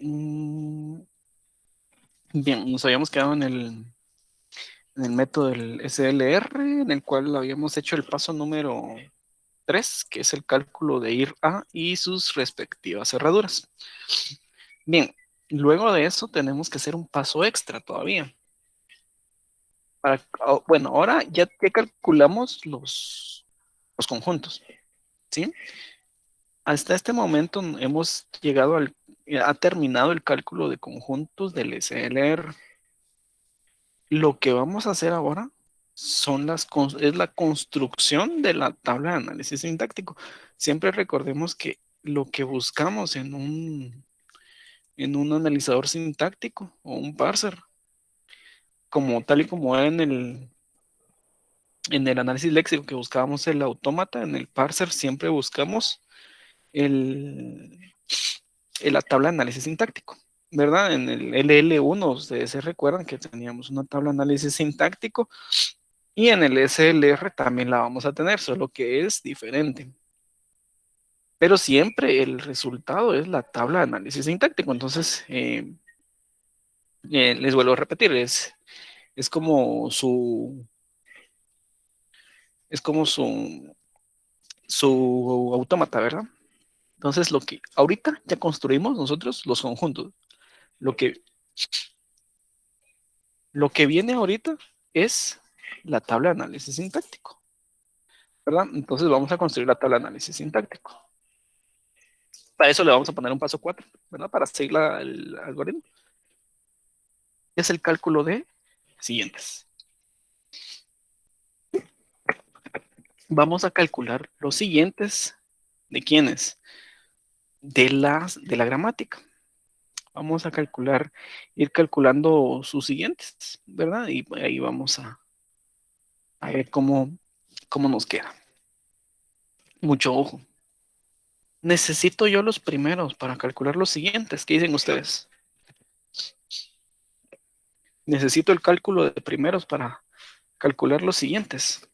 Mm, Bien, nos habíamos quedado en el método del SLR, en el cual habíamos hecho el paso número 3, que es el cálculo de ir a y sus respectivas cerraduras. Bien, luego de eso tenemos que hacer un paso extra todavía. Bueno, ahora ya calculamos los conjuntos, ¿sí? Hasta este momento hemos llegado ha terminado el cálculo de conjuntos del SLR. Lo que vamos a hacer ahora es la construcción de la tabla de análisis sintáctico. Siempre recordemos que lo que buscamos en un analizador sintáctico o un parser, como tal y como era en el análisis léxico que buscábamos el autómata, en el parser siempre buscamos el, la tabla de análisis sintáctico, ¿verdad? En el LL1, ustedes se recuerdan que teníamos una tabla de análisis sintáctico y en el SLR también la vamos a tener, solo que es diferente. Pero siempre el resultado es la tabla de análisis sintáctico. Entonces, les vuelvo a repetir, es como su autómata, ¿verdad? Entonces, lo que ahorita ya construimos nosotros los conjuntos. Lo que, lo que viene ahorita es la tabla de análisis sintáctico, ¿verdad? Entonces vamos a construir la tabla de análisis sintáctico. Para eso le vamos a poner un paso 4, ¿verdad? Para seguir el algoritmo. Es el cálculo de siguientes. Vamos a calcular los siguientes. ¿De quiénes? De la gramática. Vamos a ir calculando sus siguientes, ¿verdad? Y ahí vamos a ver cómo nos queda. Mucho ojo. Necesito yo los primeros para calcular los siguientes. ¿Qué dicen ustedes? Necesito el cálculo de primeros para calcular los siguientes.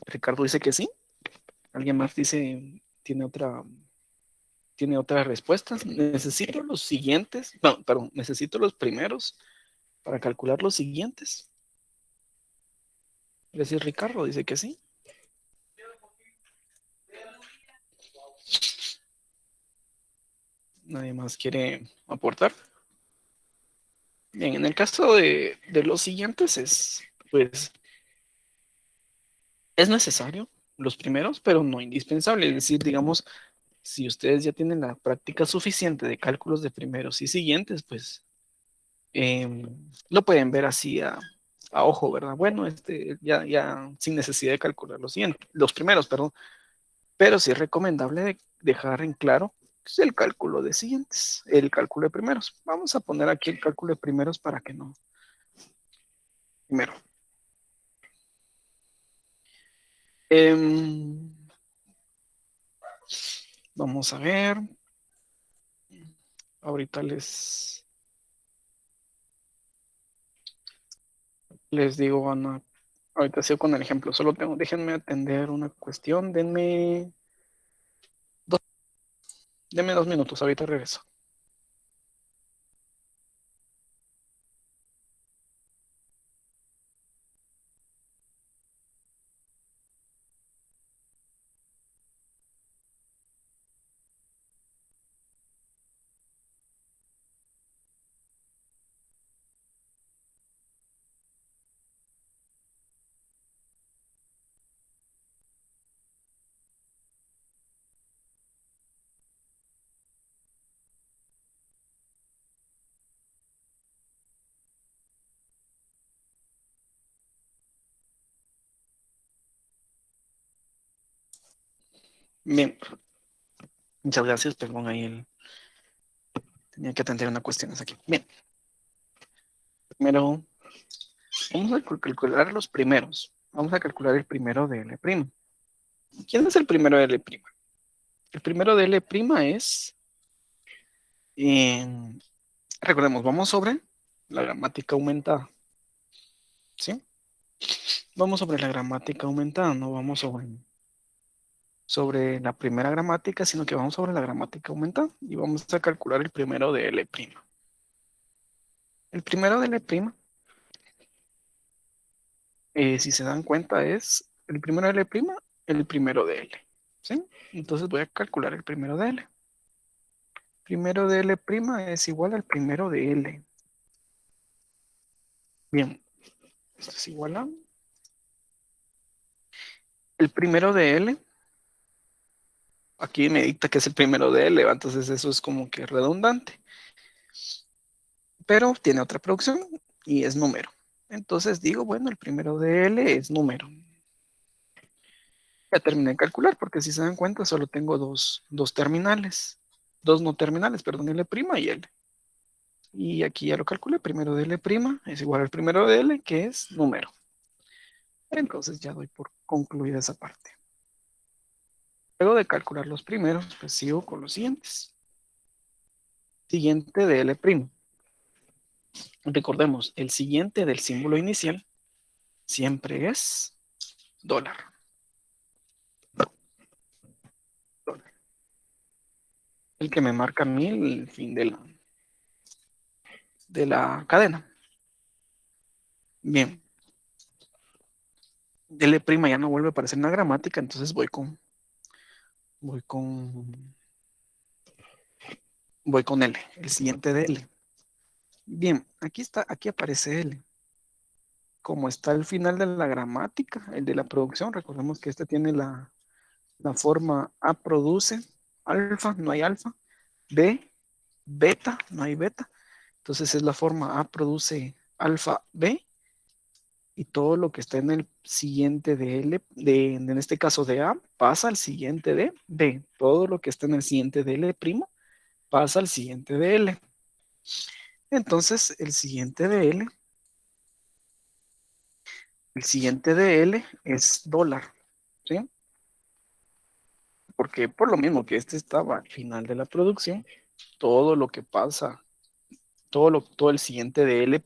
Ricardo dice que sí. ¿Alguien más tiene otra respuesta? Necesito los siguientes. No, perdón, necesito los primeros para calcular los siguientes. Es decir, Ricardo dice que sí. Nadie más quiere aportar. Bien, en el caso de los siguientes pues, es necesario los primeros, pero no indispensable. Es decir, digamos, si ustedes ya tienen la práctica suficiente de cálculos de primeros y siguientes, pues lo pueden ver así a ojo, ¿verdad? Bueno, ya sin necesidad de calcular los primeros, perdón. Pero sí es recomendable dejar en claro pues, el cálculo de siguientes, el cálculo de primeros. Vamos a poner aquí el cálculo de primeros para que no. Primero. Em, Vamos a ver. Ahorita les digo, Ana. Ahorita sigo con el ejemplo. Déjenme atender una cuestión. Denme 2 minutos. Ahorita regreso. Bien, muchas gracias. Perdón, tenía que atender una cuestión aquí. Bien, primero vamos a calcular los primeros. Vamos a calcular el primero de L'. ¿Quién es el primero de L'? El primero de L' es, recordemos, vamos sobre la gramática aumentada, ¿sí? Vamos sobre la gramática aumentada, no vamos sobre la primera gramática, sino que vamos sobre la gramática aumentada y vamos a calcular el primero de L'. El primero de L', si se dan cuenta, es el primero de L', el primero de L, ¿sí? Entonces voy a calcular el primero de L. Primero de L' es igual al primero de L. Bien, esto es igual a el primero de L. Aquí me dicta que es el primero de L, ¿va? Entonces eso es como que redundante. Pero tiene otra producción y es número. Entonces digo, bueno, el primero de L es número. Ya terminé de calcular porque si se dan cuenta solo tengo dos terminales. Dos no terminales, perdón, L' y L. Y aquí ya lo calculé, primero de L' es igual al primero de L, que es número. Entonces ya doy por concluida esa parte. Luego de calcular los primeros, pues sigo con los siguientes. Siguiente de L'. Recordemos, el siguiente del símbolo inicial siempre es dólar. Dólar. El que me marca a mí el fin de la cadena. Bien. L' ya no vuelve a aparecer en la gramática, entonces voy con L, el siguiente de L. Bien, aquí aparece L. Como está al final de la gramática, el de la producción, recordemos que este tiene la forma A produce alfa, no hay alfa, B, beta, no hay beta. Entonces es la forma A produce alfa B y todo lo que está en el siguiente de L, en este caso de A, pasa al siguiente de B. Todo lo que está en el siguiente de L' pasa al siguiente de L. Entonces el siguiente de L es dólar, ¿sí? Porque por lo mismo que este estaba al final de la producción, todo lo que pasa, todo el siguiente de L'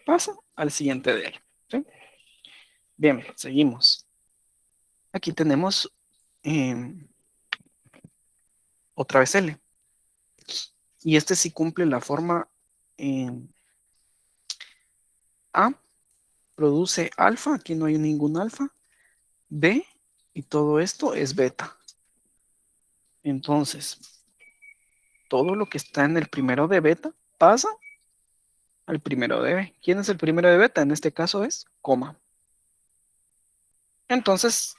pasa al siguiente de L, ¿sí? Bien, seguimos. Aquí tenemos otra vez L. Y este sí cumple la forma A, produce alfa, aquí no hay ningún alfa, B, y todo esto es beta. Entonces, todo lo que está en el primero de beta pasa al primero de B. ¿Quién es el primero de beta? En este caso es coma. Entonces,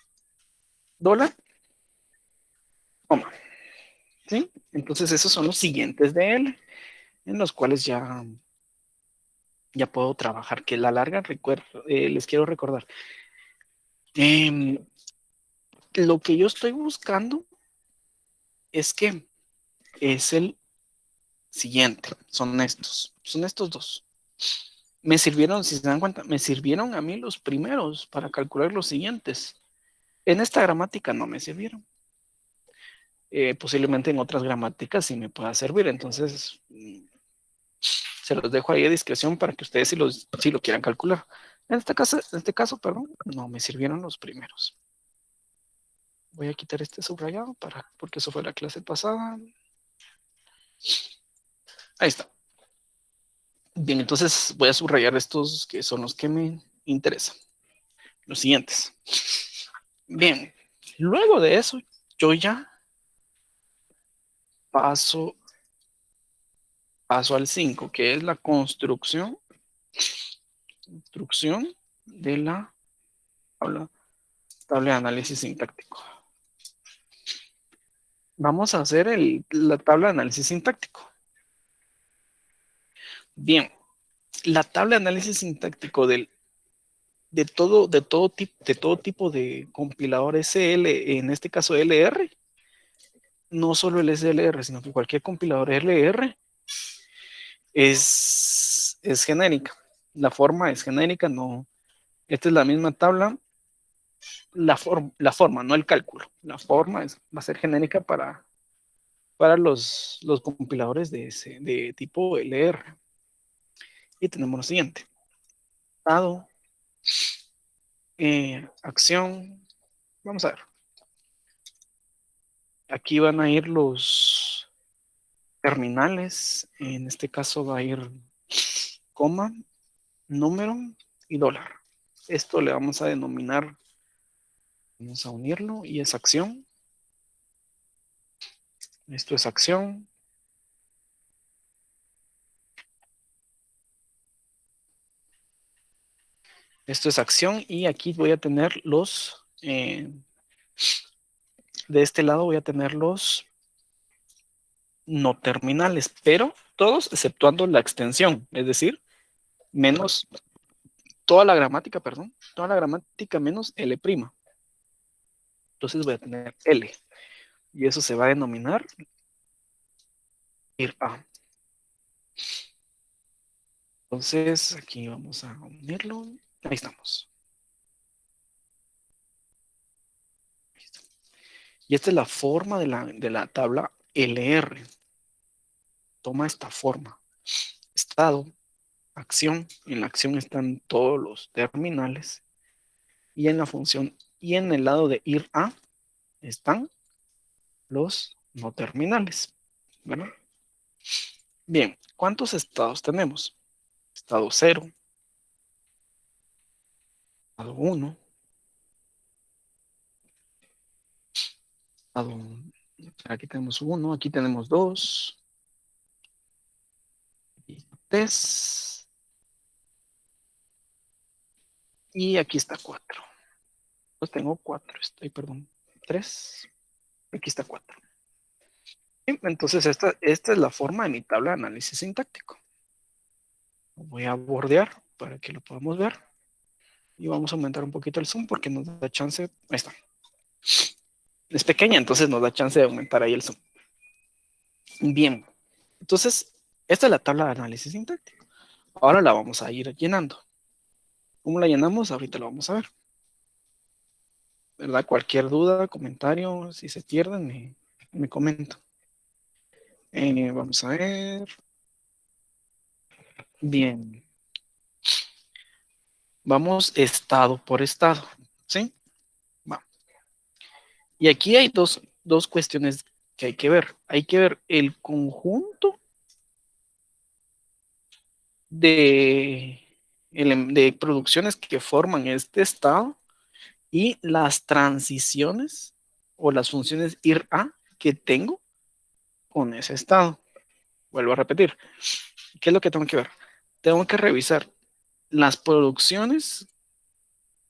dólar, coma. ¿Sí? Entonces, esos son los siguientes de L, en los cuales ya puedo trabajar, que la larga, les quiero recordar. Lo que yo estoy buscando es que es el siguiente, son estos dos. Me sirvieron, si se dan cuenta, me sirvieron a mí los primeros para calcular los siguientes. En esta gramática no me sirvieron. Posiblemente en otras gramáticas sí me pueda servir. Entonces, se los dejo ahí a discreción para que ustedes si lo quieran calcular. En este caso, perdón, no me sirvieron los primeros. Voy a quitar este subrayado porque eso fue la clase pasada. Ahí está. Bien, entonces voy a subrayar estos que son los que me interesan. Los siguientes. Bien, luego de eso, yo ya paso al 5, que es la construcción de la tabla de análisis sintáctico. Vamos a hacer la tabla de análisis sintáctico. Bien, la tabla de análisis sintáctico de todo tipo de compilador SL, en este caso LR, no solo el SLR, sino que cualquier compilador LR es genérica. La forma es genérica, no. Esta es la misma tabla la forma, no el cálculo. La forma va a ser genérica para los compiladores de tipo LR. Y tenemos lo siguiente. Estado, acción. Vamos a ver. Aquí van a ir los terminales. En este caso va a ir coma, número y dólar. Esto le vamos a denominar, vamos a unirlo y es acción. Esto es acción. Esto es acción y aquí voy a tener los, de este lado voy a tener los no terminales, pero todos exceptuando la extensión, es decir, menos toda la gramática, perdón, toda la gramática menos L'. Entonces voy a tener L y eso se va a denominar ir a. Entonces aquí vamos a unirlo. Ahí estamos. Y esta es la forma de la tabla LR. Toma esta forma. Estado, acción. En la acción están todos los terminales. Y en la función y en el lado de ir a están los no terminales. ¿Verdad? Bien, ¿cuántos estados tenemos? Estado 0, estado 1, estado, aquí tenemos 1, aquí tenemos 2, 3 y aquí está 4. Pues tengo 4, estoy, perdón, 3, aquí está 4. Entonces esta es la forma de mi tabla de análisis sintáctico. Lo voy a bordear para que lo podamos ver. Y vamos a aumentar un poquito el zoom porque nos da chance. Ahí está. Es pequeña, entonces nos da chance de aumentar ahí el zoom. Bien. Entonces, esta es la tabla de análisis sintáctico. Ahora la vamos a ir llenando. ¿Cómo la llenamos? Ahorita lo vamos a ver. ¿Verdad? Cualquier duda, comentario, si se pierden, me comentan. Vamos a ver. Bien. Vamos estado por estado. ¿Sí? Va. Y aquí hay dos cuestiones que hay que ver. Hay que ver el conjunto de, de producciones que forman este estado y las transiciones o las funciones ir a que tengo con ese estado. Vuelvo a repetir. ¿Qué es lo que tengo que ver? Tengo que revisar las producciones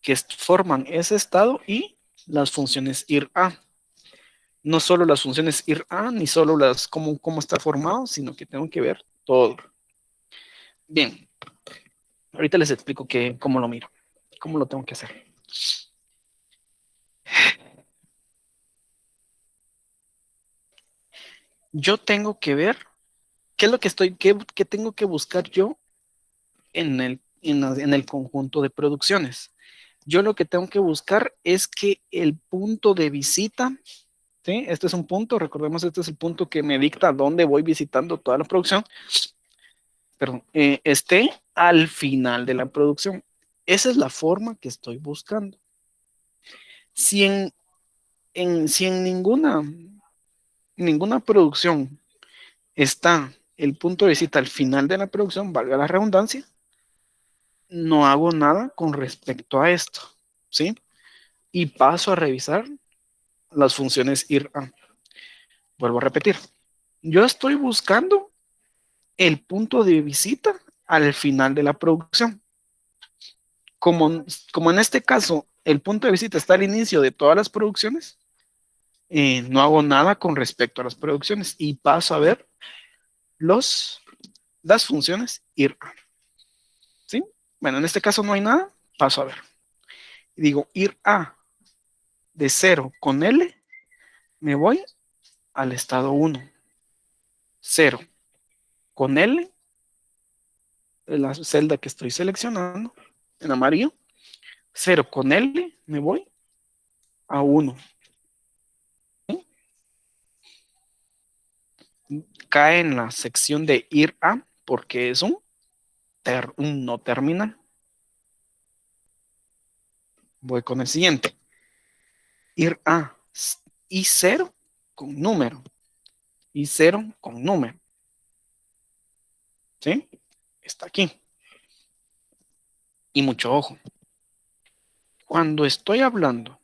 que forman ese estado y las funciones ir a. No solo las funciones ir a, ni solo las cómo está formado, sino que tengo que ver todo. Bien, ahorita les explico cómo lo miro, cómo lo tengo que hacer. Yo tengo que ver qué es lo que qué tengo que buscar yo en el conjunto de producciones. Yo lo que tengo que buscar es que el punto de visita, ¿sí? Este es un punto, recordemos, este es el punto que me dicta dónde voy visitando toda la producción, perdón, esté al final de la producción. Esa es la forma que estoy buscando. Si si en ninguna producción está el punto de visita al final de la producción, valga la redundancia, no hago nada con respecto a esto, ¿sí? Y paso a revisar las funciones ir a. Vuelvo a repetir. Yo estoy buscando el punto de visita al final de la producción. Como en este caso, el punto de visita está al inicio de todas las producciones, no hago nada con respecto a las producciones y paso a ver las funciones ir a. ¿Sí? Bueno, en este caso no hay nada, paso a ver. Y digo ir a de 0 con L, me voy al estado 1. 0 con L, la celda que estoy seleccionando en amarillo. 0 con L, me voy a 1. Cae en la sección de ir a porque es un no terminal. Voy con el siguiente. Ir a y cero con número. Y cero con número. ¿Sí? Está aquí. Y mucho ojo. Cuando estoy hablando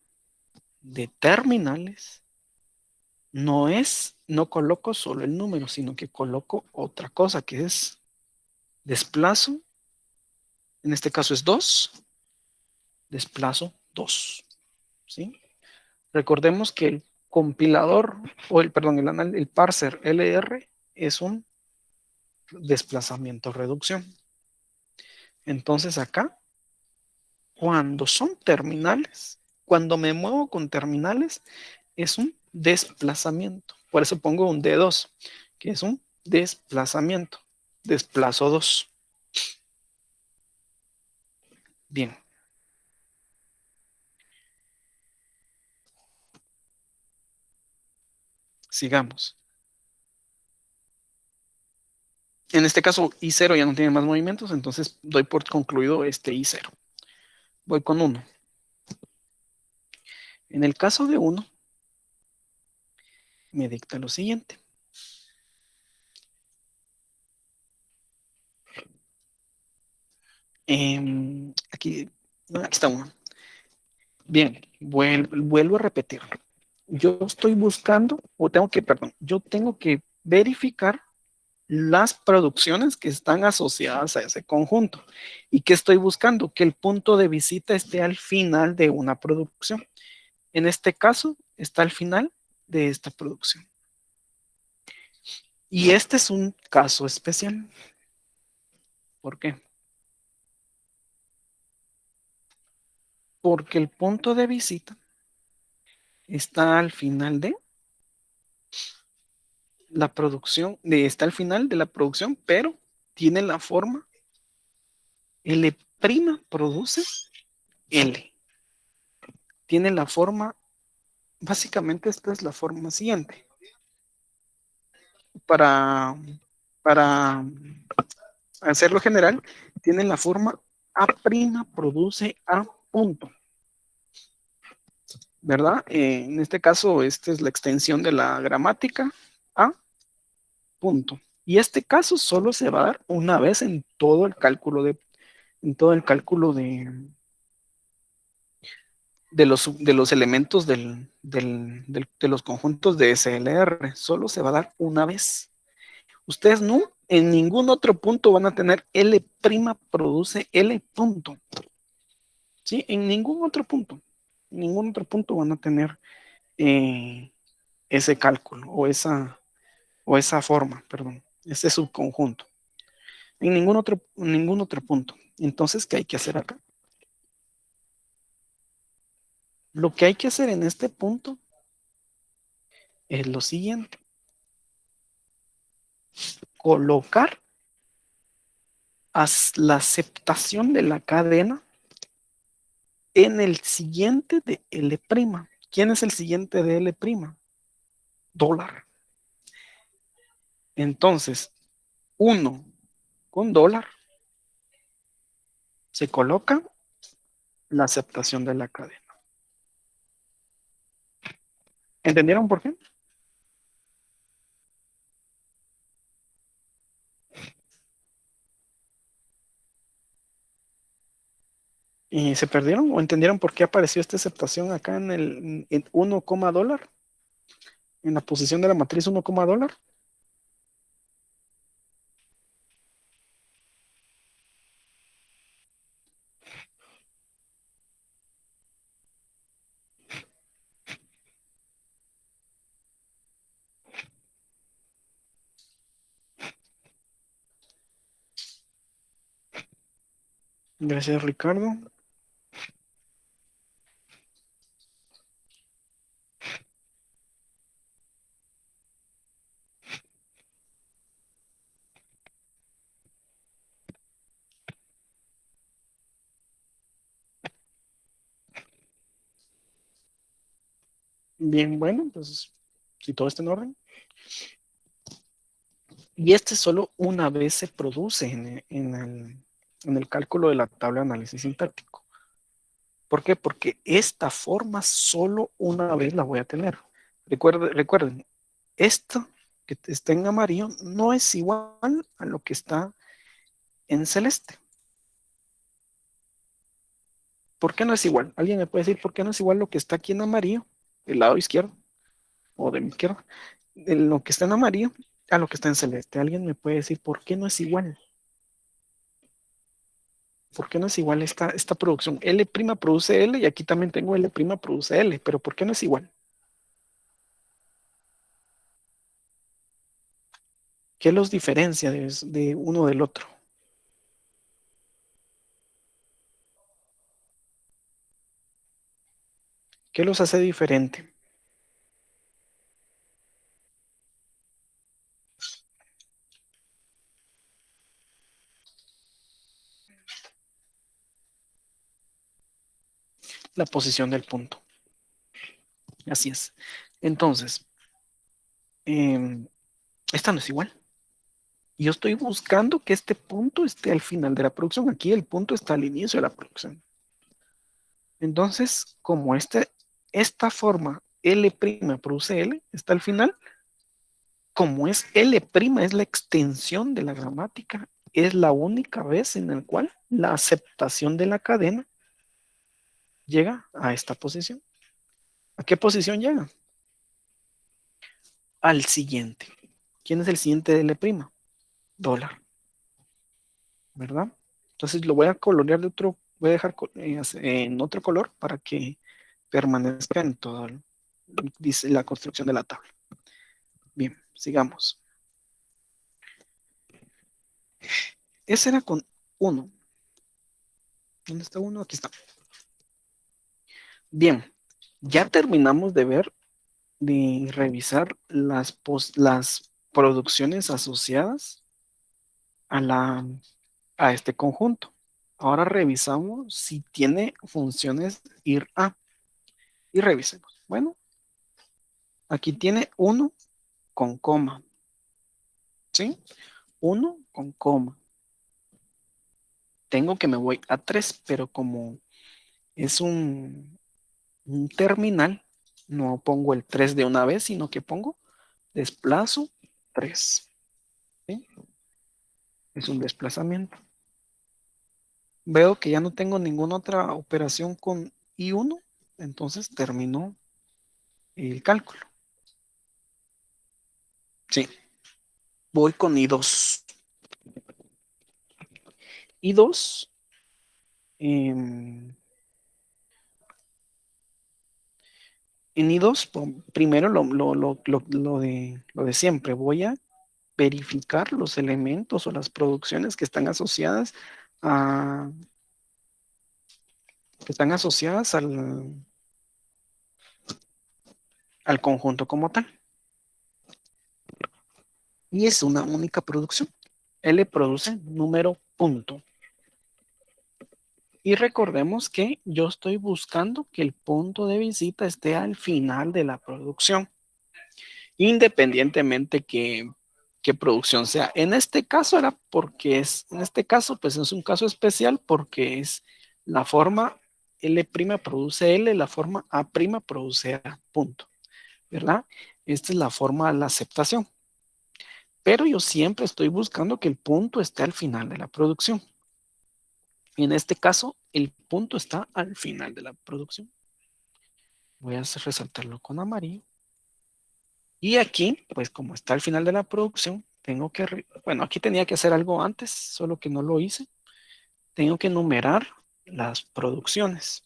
de terminales, no coloco solo el número, sino que coloco otra cosa que es desplazo. En este caso es 2. Desplazo 2. ¿Sí? Recordemos que el compilador, perdón, el parser LR es un desplazamiento reducción. Entonces acá, cuando son terminales, cuando me muevo con terminales, es un desplazamiento. Por eso pongo un D2, que es un desplazamiento. Desplazo 2. Bien, sigamos. En este caso, I0 ya no tiene más movimientos, entonces doy por concluido este I0. Voy con 1. En el caso de 1, me dicta lo siguiente. Aquí está 1. Bien, vuelvo a repetir. Yo estoy buscando, yo tengo que verificar las producciones que están asociadas a ese conjunto. ¿Y qué estoy buscando? Que el punto de visita esté al final de una producción. En este caso, está al final de esta producción. Y este es un caso especial. ¿Por qué? Porque el punto de visita está al final de la producción, está al final de la producción, pero tiene la forma L' produce L. Tiene la forma, básicamente esta es la forma siguiente. Para, para hacerlo general, tiene la forma A' produce A punto. ¿Verdad? En este caso, esta es la extensión de la gramática A punto. Y este caso solo se va a dar una vez en todo el cálculo de los elementos de los conjuntos de SLR. Solo se va a dar una vez. Ustedes no, en ningún otro punto van a tener L' produce L punto. ¿Sí? En ningún otro punto. En ningún otro punto van a tener ese cálculo o esa forma, perdón, ese subconjunto. En ningún otro punto. Entonces, ¿qué hay que hacer acá? Lo que hay que hacer en este punto es lo siguiente. Colocar la aceptación de la cadena en el siguiente de L'. ¿Quién es el siguiente de L'? Dólar. Entonces, 1 con dólar se coloca la aceptación de la cadena. ¿Entendieron por qué? ¿Y se perdieron o entendieron por qué apareció esta aceptación acá en 1, dólar? En la posición de la matriz 1, dólar. Gracias, Ricardo. Bien, bueno, entonces, si todo está en orden. Y este solo una vez se produce en el cálculo de la tabla de análisis sintáctico. ¿Por qué? Porque esta forma solo una vez la voy a tener. Recuerden, esto que está en amarillo no es igual a lo que está en celeste. ¿Por qué no es igual? ¿Alguien me puede decir por qué no es igual lo que está aquí en amarillo, del lado izquierdo o de mi izquierda? De lo que está en amarillo a lo que está en celeste. ¿Alguien me puede decir por qué no es igual? ¿Por qué no es igual esta producción? L' produce L y aquí también tengo L' produce L, pero ¿por qué no es igual? ¿Qué los diferencia de uno del otro? ¿Qué los hace diferente? La posición del punto. Así es. Entonces, esta no es igual. Yo estoy buscando que este punto esté al final de la producción. Aquí el punto está al inicio de la producción. Entonces, como esta forma L' produce L, está al final, como es L', es la extensión de la gramática, es la única vez en la cual la aceptación de la cadena llega a esta posición. ¿A qué posición llega? Al siguiente. ¿Quién es el siguiente de L'? Dólar, ¿verdad? Entonces lo voy a colorear de otro, voy a dejar en otro color para que permanezca en todo, dice la construcción de la tabla. Bien, sigamos. Ese era con 1. ¿Dónde está 1? Aquí está. Bien, ya terminamos de ver, de revisar las producciones asociadas a, a este conjunto. Ahora revisamos si tiene funciones ir a. Y revisemos. Bueno, aquí tiene 1 con coma. ¿Sí? 1 con coma. Tengo que me voy a 3, pero como es un terminal, no pongo el 3 de una vez, sino que pongo desplazo 3. ¿Sí? Es un desplazamiento. Veo que ya no tengo ninguna otra operación con I1, entonces terminó el cálculo. Sí, voy con I2. I2, en I2, primero lo de siempre, voy a verificar los elementos o las producciones que están asociadas a, al conjunto como tal. Y es una única producción. L produce número punto. Y recordemos que yo estoy buscando que el punto de visita esté al final de la producción, independientemente que producción sea. En este caso era porque en este caso, pues es un caso especial porque es la forma L' produce L, la forma A' produce A, punto, ¿verdad? Esta es la forma de la aceptación. Pero yo siempre estoy buscando que el punto esté al final de la producción. En este caso, el punto está al final de la producción. Voy a resaltarlo con amarillo. Y aquí, pues como está al final de la producción, tengo que, bueno, aquí tenía que hacer algo antes, solo que no lo hice. Tengo que numerar las producciones.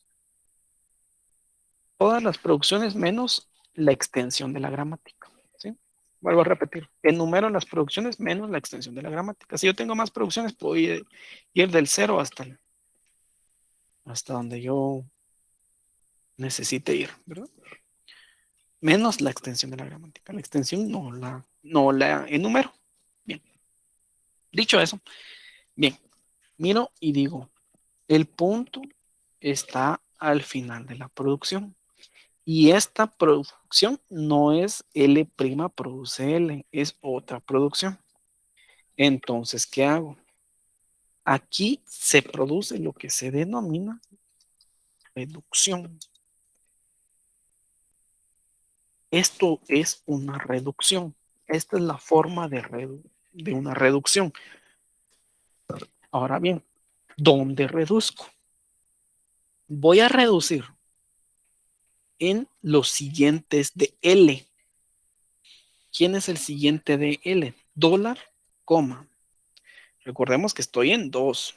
Todas las producciones menos la extensión de la gramática. ¿Sí? Vuelvo a repetir. Enumero las producciones menos la extensión de la gramática. Si yo tengo más producciones, puedo ir del 0 hasta donde yo necesite ir, ¿verdad? Menos la extensión de la gramática. La extensión no la enumero. Bien. Dicho eso, bien, miro y digo, el punto está al final de la producción. Y esta producción no es L' produce L, es otra producción. Entonces, ¿qué hago? Aquí se produce lo que se denomina reducción. Esto es una reducción. Esta es la forma de una reducción. Ahora bien, ¿dónde reduzco? Voy a reducir en los siguientes de L. ¿Quién es el siguiente de L? Dólar, coma. Recordemos que estoy en 2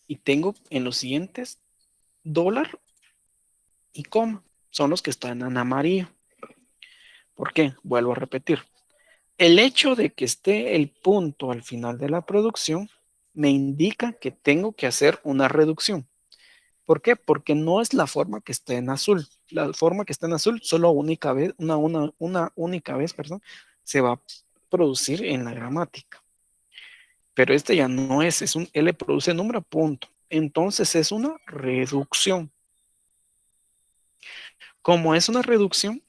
y tengo en los siguientes dólar y coma. Son los que están en amarillo. ¿Por qué? Vuelvo a repetir. El hecho de que esté el punto al final de la producción me indica que tengo que hacer una reducción. ¿Por qué? Porque no es la forma que está en azul. La forma que está en azul solo única vez, una única vez, perdón, se va a producir en la gramática. Pero este ya no es un L produce número, punto. Entonces es una reducción. Como es una reducción,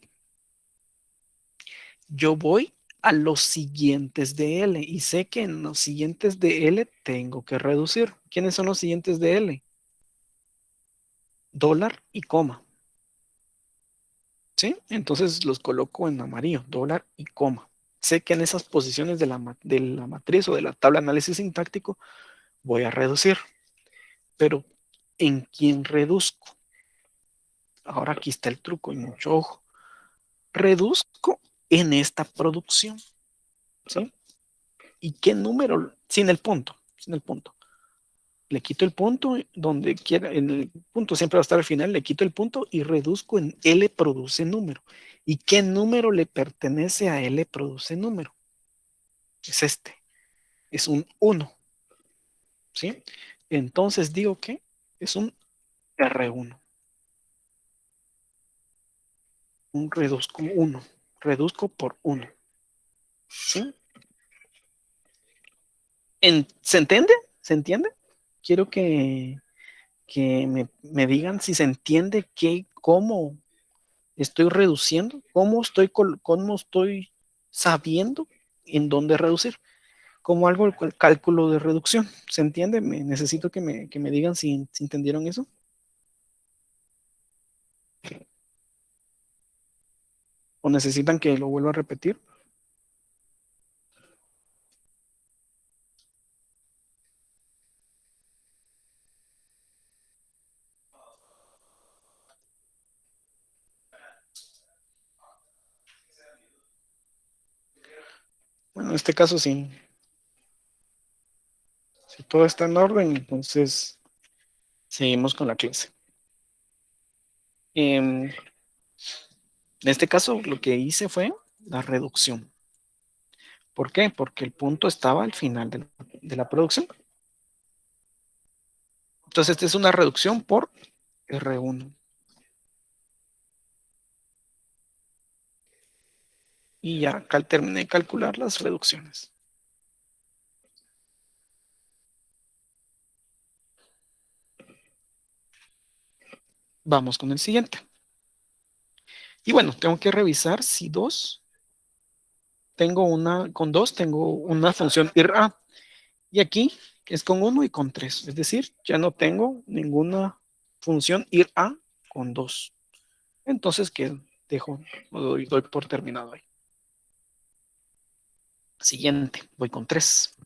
yo voy a los siguientes de L y sé que en los siguientes de L tengo que reducir. ¿Quiénes son los siguientes de L? Dólar y coma. ¿Sí? Entonces los coloco en amarillo, dólar y coma. Sé que en esas posiciones de la matriz o de la tabla de análisis sintáctico voy a reducir. Pero ¿en quién reduzco? Ahora aquí está el truco y mucho ojo. Reduzco en esta producción. ¿Sí? ¿Y qué número? Sin el punto. Sin el punto. Le quito el punto donde quiera, en el punto siempre va a estar al final, le quito el punto y reduzco en L produce número. ¿Y qué número le pertenece a L produce número? Es este, es un 1, ¿sí? Entonces digo que es un R1, un reduzco 1, reduzco por 1, ¿sí? ¿Se entiende? ¿Se entiende? Quiero que me digan si se entiende cómo estoy reduciendo, cómo estoy sabiendo en dónde reducir, como algo el cálculo de reducción. ¿Se entiende? Necesito que me digan si entendieron eso. ¿O necesitan que lo vuelva a repetir? Bueno, en este caso sí. Si todo está en orden, entonces seguimos con la clase. En este caso lo que hice fue la reducción. ¿Por qué? Porque el punto estaba al final de la producción. Entonces, esta es una reducción por R1. Y ya terminé de calcular las reducciones. Vamos con el siguiente. Y bueno, tengo que revisar si con 2 tengo una función ir-a. Y aquí es con 1 y con 3. Es decir, ya no tengo ninguna función ir-a con 2. Entonces, ¿qué dejo? Doy por terminado ahí. Siguiente, voy con 3.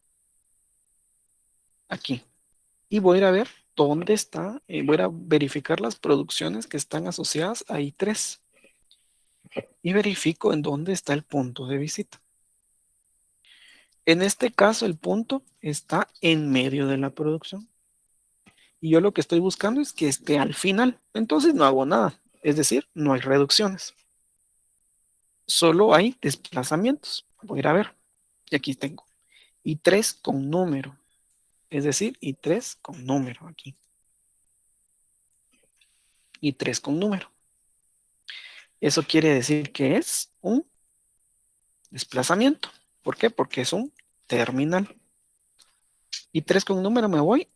Aquí. Y voy a ir a ver dónde está, voy a verificar las producciones que están asociadas a I3. Y verifico en dónde está el punto de visita. En este caso, el punto está en medio de la producción. Y yo lo que estoy buscando es que esté al final. Entonces no hago nada. Es decir, no hay reducciones. Solo hay desplazamientos. Voy a ir a ver. Y aquí tengo. Y 3 con número. Es decir, y 3 con número aquí. Y 3 con número. Eso quiere decir que es un desplazamiento. ¿Por qué? Porque es un terminal. Y 3 con número me voy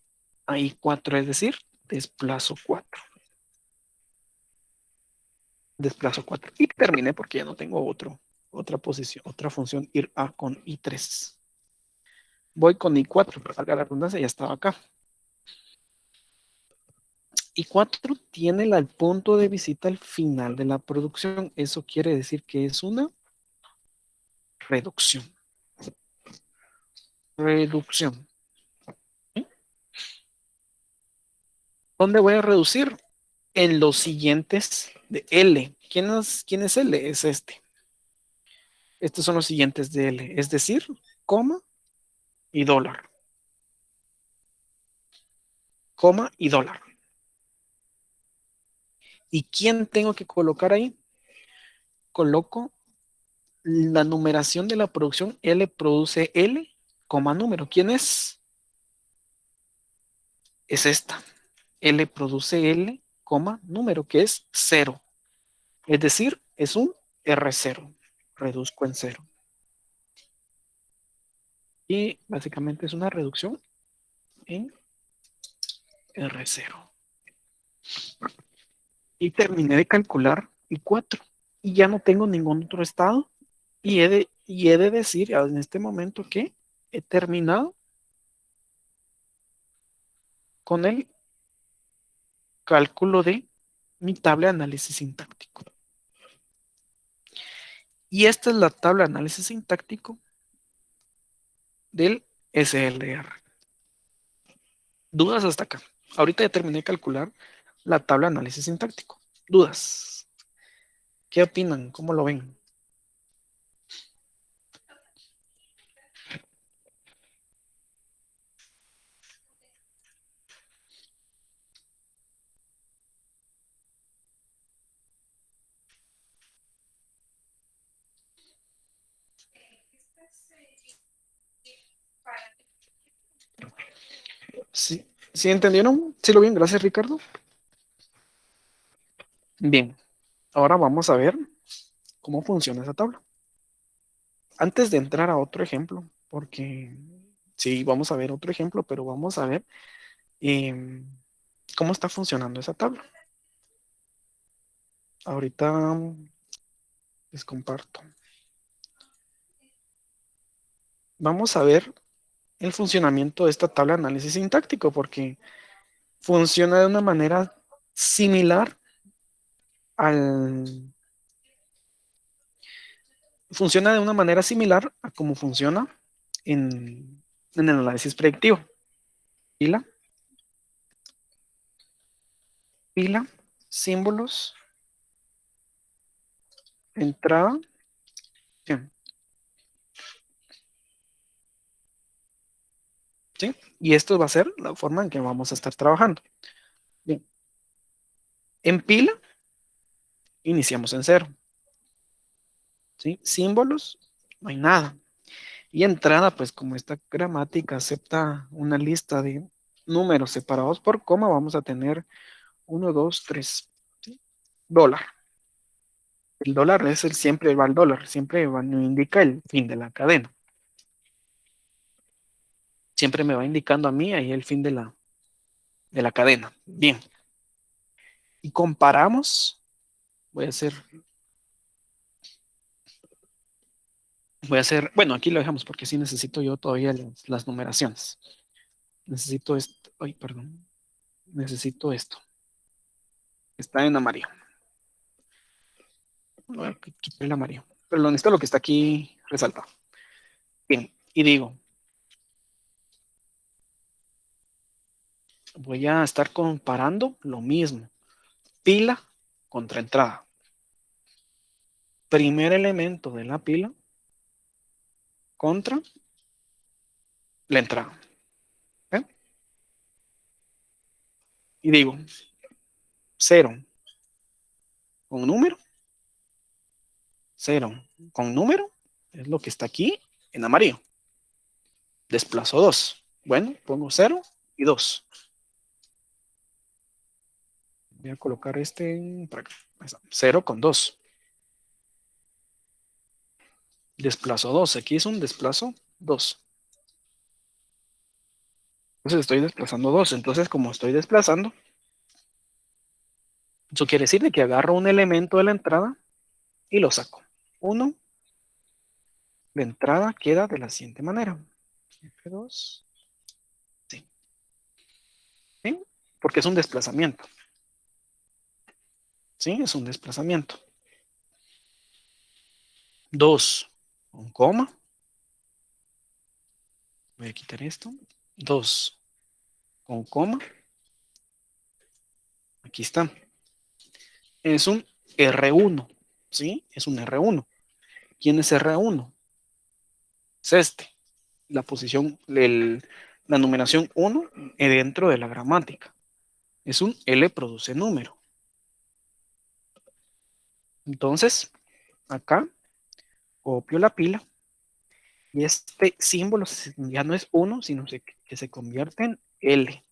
ahí 4, es decir, desplazo 4. desplazo 4. Y terminé porque ya no tengo otra posición, otra función ir a con I3. Voy con I4, salga la redundancia, ya estaba acá. I4 tiene el punto de visita al final de la producción. Eso quiere decir que es una reducción. Reducción. ¿Sí? ¿Dónde voy a reducir? En los siguientes de L. ¿Quién es L? Es este. Estos son los siguientes de L. Es decir, coma y dólar. Coma y dólar. ¿Y quién tengo que colocar ahí? Coloco la numeración de la producción. L produce L, coma número. ¿Quién es? Es esta. L produce L, coma número, que es 0. Es decir, es un R0. Reduzco en 0. Y básicamente es una reducción en R0. Y terminé de calcular I4. Y ya no tengo ningún otro estado. Y he de decir en este momento que he terminado con el cálculo de mi tabla de análisis sintáctico. Y esta es la tabla de análisis sintáctico del SLR. ¿Dudas hasta acá? Ahorita ya terminé de calcular la tabla de análisis sintáctico. ¿Dudas? ¿Qué opinan? ¿Cómo lo ven? ¿Sí, ¿sí entendieron? ¿Sí lo ven? Gracias, Ricardo. Bien, ahora vamos a ver cómo funciona esa tabla. Antes de entrar a otro ejemplo, porque sí, vamos a ver otro ejemplo, pero vamos a ver eh, cómo está funcionando esa tabla. Ahorita les comparto. Vamos a ver el funcionamiento de esta tabla de análisis sintáctico, porque funciona de una manera similar al... Funciona de una manera similar a cómo funciona en el análisis predictivo. Pila, pila, símbolos, entrada, bien, ¿sí? Y esto va a ser la forma en que vamos a estar trabajando. Bien, en pila iniciamos en 0, ¿sí? Símbolos, no hay nada. Y entrada, pues como esta gramática acepta una lista de números separados por coma, vamos a tener 1, 2, 3, ¿sí? Dólar. El dólar es siempre va al dólar, siempre no indica el fin de la cadena. Siempre me va indicando a mí ahí el fin de la cadena. Bien. Y comparamos, voy a hacer, bueno, aquí lo dejamos porque sí necesito yo todavía las numeraciones. Necesito esto, ay, perdón, necesito esto. Está en amarillo. Voy a quitar el amarillo. Pero lo necesito lo que está aquí resaltado. Bien, y digo, voy a estar comparando lo mismo. Pila contra entrada. Primer elemento de la pila contra la entrada. ¿Eh? Y digo, 0 con número, 0 con número, es lo que está aquí en amarillo. Desplazo 2. Bueno, pongo 0 y 2. Voy a colocar este en 0 con 2. Desplazo 2. Aquí es un desplazo 2. Entonces estoy desplazando 2. Entonces, como estoy desplazando, Eso quiere decir de que agarro un elemento de la entrada y lo saco. 1, de entrada queda de la siguiente manera. F2, sí. ¿Sí? Porque es un desplazamiento. ¿Sí? Es un desplazamiento. 2, con coma. Voy a quitar esto. 2, con coma. Aquí está. Es un R1. ¿Sí? Es un R1. ¿Quién es R1? Es este. La posición, la numeración 1 dentro de la gramática. Es un L produce número. Entonces, acá copio la pila y este símbolo ya no es 1, sino que se convierte en L.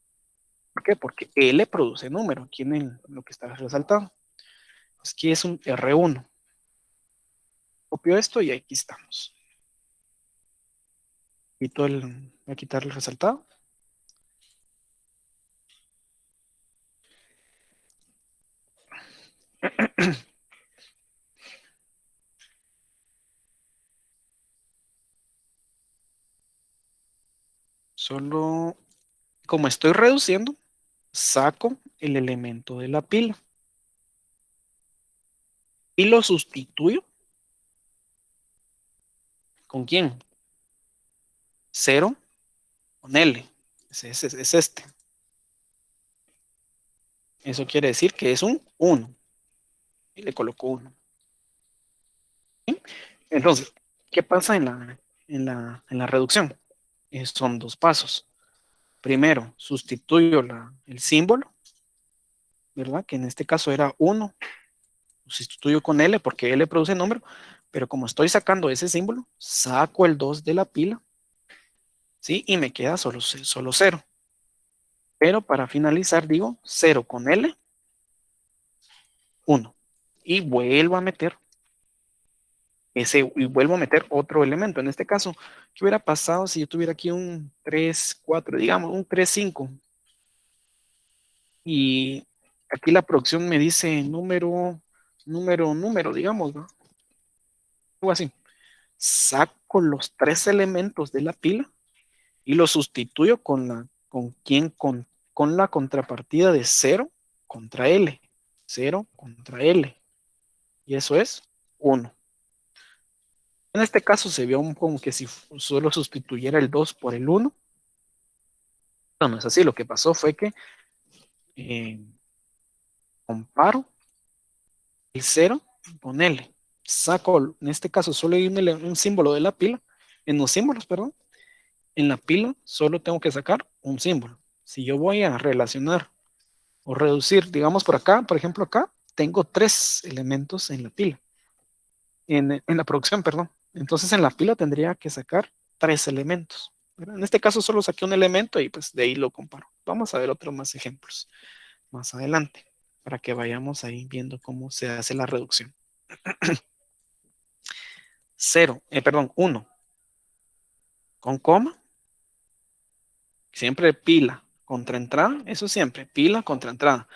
¿Por qué? Porque L produce número, aquí en lo que está resaltado. Aquí es un R1. Copio esto y aquí estamos. Voy a quitar el resaltado. Solo, como estoy reduciendo, saco el elemento de la pila y lo sustituyo. ¿Con quién? 0 con L. Es este. Eso quiere decir que es un 1. Y le coloco 1. ¿Sí? Entonces, ¿qué pasa en la reducción? Son dos pasos. Primero, sustituyo el símbolo, ¿verdad? Que en este caso era 1. Lo sustituyo con L porque L produce número. Pero como estoy sacando ese símbolo, saco el 2 de la pila. ¿Sí? Y me queda solo 0. Pero para finalizar digo 0 con L, 1. Y vuelvo a meter y vuelvo a meter otro elemento. En este caso, ¿qué hubiera pasado si yo tuviera aquí un 3 4, digamos, un 3 5? Y aquí la producción me dice número, digamos, ¿no? Algo así. Saco los 3 elementos de la pila y los sustituyo con la contrapartida de 0 contra L. 0 contra L. Y eso es 1. En este caso se vio como que si solo sustituyera el 2 por el 1. No, no es así. Lo que pasó fue que eh, comparo el 0 con L. Saco, en este caso, solo hay un símbolo de la pila. En los símbolos, perdón. En la pila solo tengo que sacar un símbolo. Si yo voy a relacionar o reducir, digamos por acá, por ejemplo acá, tengo 3 elementos en la pila. En la producción, perdón. Entonces en la pila tendría que sacar 3 elementos. En este caso solo saqué un elemento y pues de ahí lo comparo. Vamos a ver otros más ejemplos más adelante para que vayamos ahí viendo cómo se hace la reducción. 1 con coma, siempre pila contra entrada, eso siempre, pila contra entrada.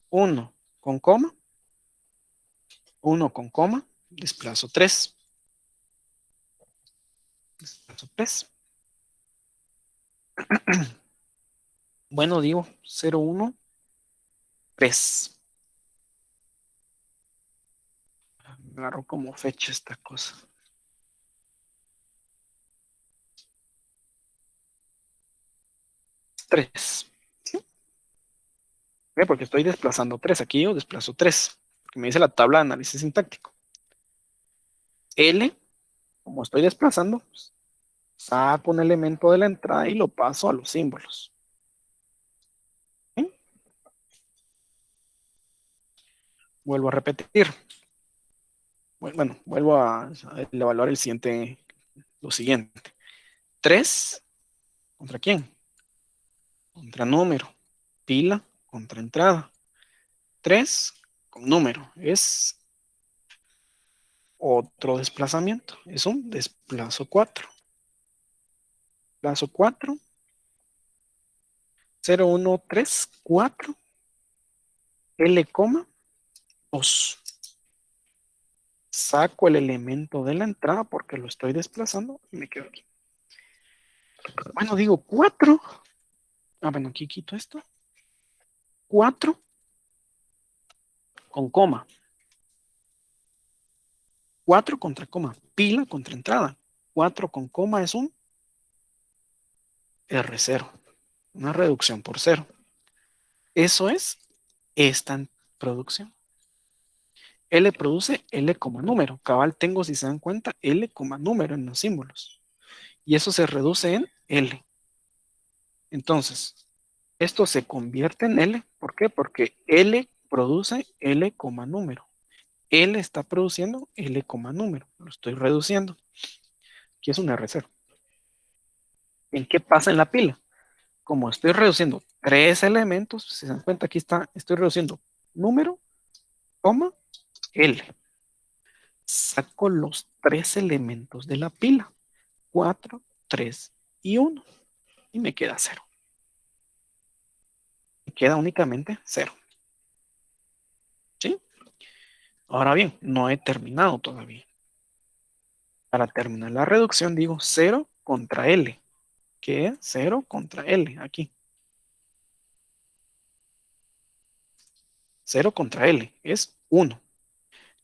1 con coma, 1 con coma, desplazo 3. Desplazo 3. Bueno, digo 0, 1, 3. Agarro como fecha esta cosa. 3. ¿Sí? Porque estoy desplazando 3. Aquí yo desplazo 3. Porque me dice la tabla de análisis sintáctico. L, como estoy desplazando, pues, saco un elemento de la entrada y lo paso a los símbolos. ¿Sí? Vuelvo a repetir. Bueno, vuelvo a evaluar lo siguiente. 3, ¿contra quién? Contra número. Pila contra entrada. 3 con número. Es otro desplazamiento. Es un desplazo 4. Desplazo 4. 0, 1, 3, 4. L, 2. Saco el elemento de la entrada porque lo estoy desplazando y me quedo aquí. Bueno, digo 4. Bueno, aquí quito esto. 4 con coma. 4 contra coma. Pila contra entrada. 4 con coma es un R0. Una reducción por 0. Eso es esta producción. L produce L como número. Cabal tengo, si se dan cuenta, L como número en los símbolos. Y eso se reduce en L. Entonces, esto se convierte en L. ¿Por qué? Porque L produce L como número. L está produciendo L como número. Lo estoy reduciendo. Aquí es un R0. ¿En qué pasa en la pila? Como estoy reduciendo 3 elementos, si se dan cuenta, aquí está, estoy reduciendo número, coma, L. Saco los 3 elementos de la pila. 4, 3 y 1. Y me queda 0. Me queda únicamente 0. ¿Sí? Ahora bien, no he terminado todavía. Para terminar la reducción digo 0 contra L. ¿Qué es 0 contra L? Aquí. 0 contra L es 1.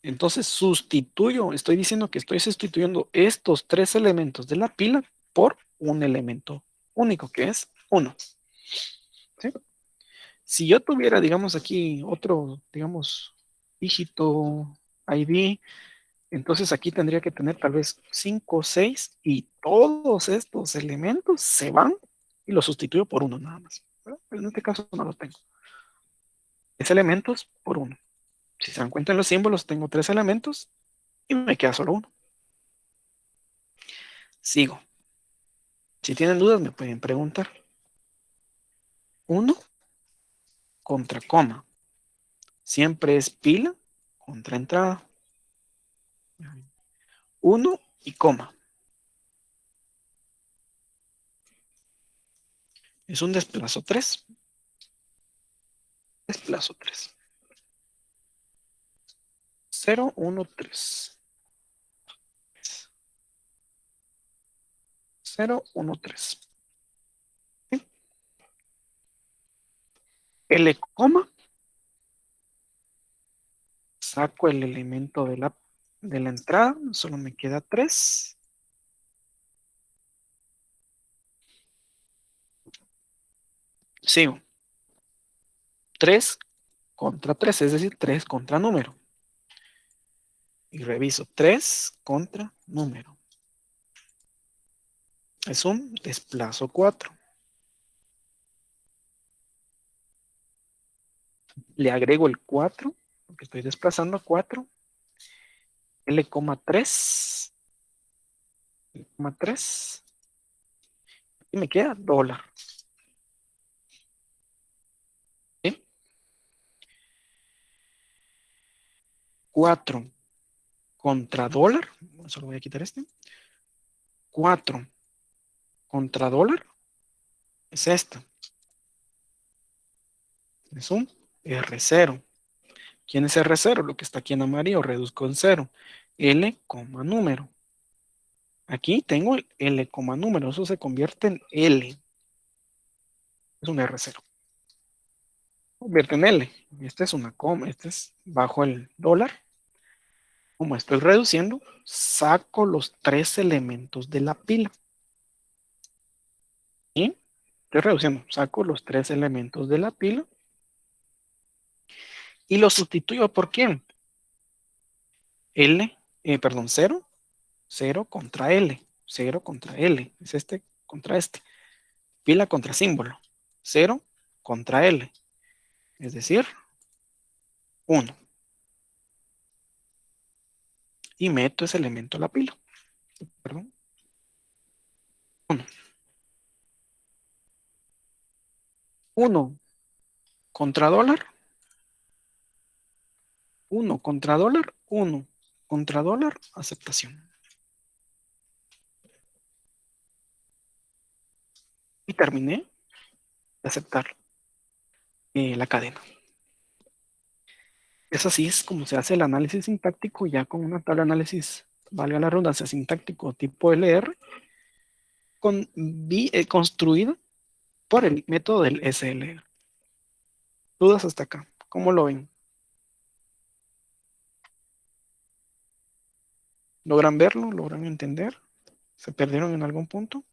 Entonces sustituyo, estoy diciendo que estoy sustituyendo estos 3 elementos de la pila por un elemento único que es 1. ¿Sí? Si yo tuviera, digamos, aquí otro, digamos, dígito ID, entonces aquí tendría que tener tal vez 5 o 6 y todos estos elementos se van y los sustituyo por uno nada más. Pero en este caso no los tengo. Es elementos por uno. Si se dan cuenta en los símbolos, tengo 3 elementos y me queda solo uno. Sigo. Si tienen dudas, me pueden preguntar. 1 contra coma. Siempre es pila contra entrada. 1 y coma. Es un desplazo 3. Desplazo 3. 0, 1, 3. 0, 1, 3. L, coma. Saco el elemento de la entrada. Solo me queda 3. Sigo. 3 contra 3, es decir, 3 contra número. Y reviso 3 contra número. Es un desplazo 4. Le agrego el 4, porque estoy desplazando 4. L, 3. L, 3. Y me queda dólar. ¿Sí? 4 contra dólar. Solo voy a quitar este. 4 contra dólar es esto. Es un R0. ¿Quién es R0? Lo que está aquí en amarillo, reduzco en 0. L, número. Aquí tengo el L, número. Eso se convierte en L. Es un R0. Convierte en L. Este es una coma. Este es bajo el dólar. Como estoy reduciendo, saco los 3 elementos de la pila. ¿Sí? Estoy reduciendo. Saco los 3 elementos de la pila. Y los sustituyo por quién? L, perdón, 0. 0 contra L. 0 contra L. Es este contra este. Pila contra símbolo. 0 contra L. Es decir, 1. Y meto ese elemento a la pila. Perdón. 1. 1 contra dólar. 1 contra dólar. 1 contra dólar. Aceptación. Y terminé de aceptar la cadena. Es así es como se hace el análisis sintáctico ya con una tabla de análisis, valga la redundancia, sintáctico tipo LR, construida por el método del SLR. Dudas hasta acá. ¿Cómo lo ven? ¿Logran verlo? ¿Logran entender? ¿Se perdieron en algún punto?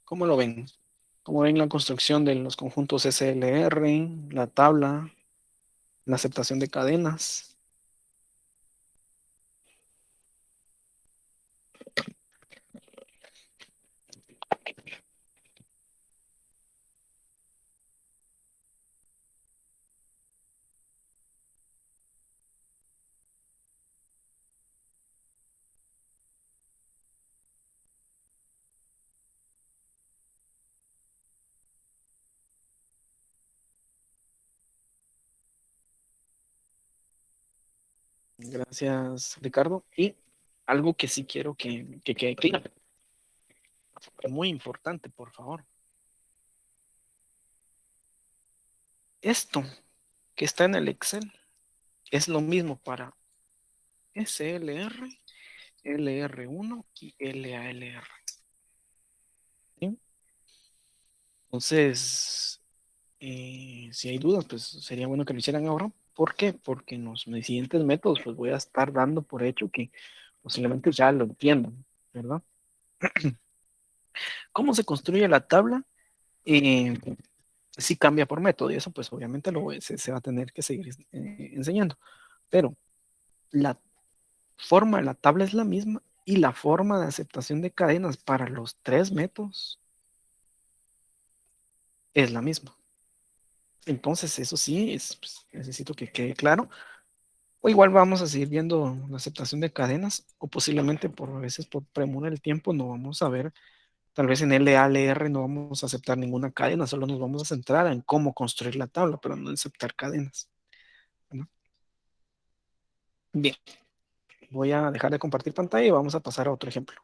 ¿Cómo lo ven? ¿Cómo ven la construcción de los conjuntos SLR, la tabla, la aceptación de cadenas? Gracias, Ricardo. Y algo que sí quiero que quede claro, muy importante, por favor. Esto que está en el Excel es lo mismo para SLR, LR1 y LALR. ¿Sí? Entonces, si hay dudas, pues sería bueno que lo hicieran ahora. ¿Por qué? Porque en los siguientes métodos, pues voy a estar dando por hecho que posiblemente ya lo entiendan, ¿verdad? ¿Cómo se construye la tabla? Eh, sí cambia por método y eso pues obviamente se va a tener que seguir enseñando. Pero la forma de la tabla es la misma y la forma de aceptación de cadenas para los tres métodos es la misma. Entonces, eso sí, pues, necesito que quede claro. O igual vamos a seguir viendo la aceptación de cadenas, o posiblemente por a veces por premura del tiempo no vamos a ver, tal vez en LALR no vamos a aceptar ninguna cadena, solo nos vamos a centrar en cómo construir la tabla, pero no en aceptar cadenas, ¿no? Bien, voy a dejar de compartir pantalla y vamos a pasar a otro ejemplo.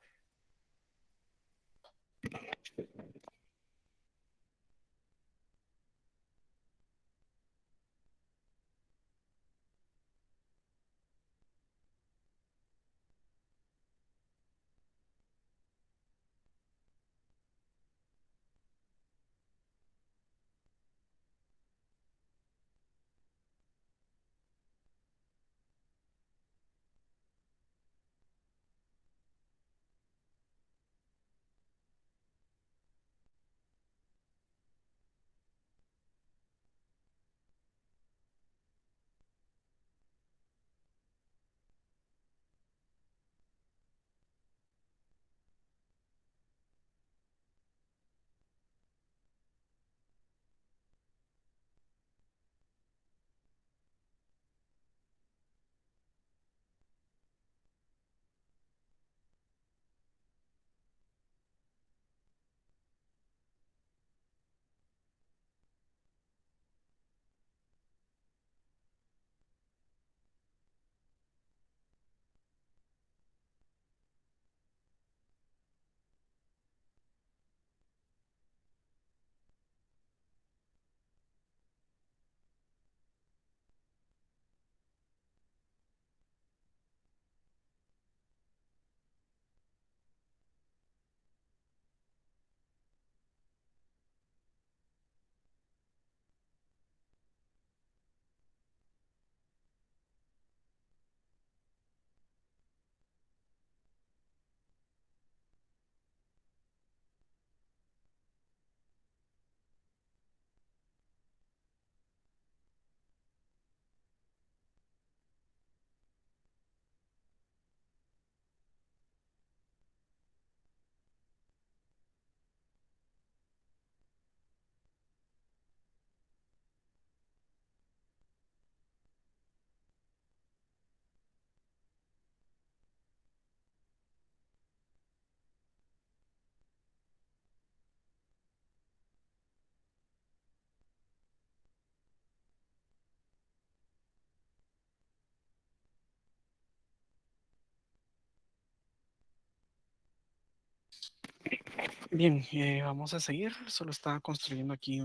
Bien, vamos a seguir. Solo estaba construyendo aquí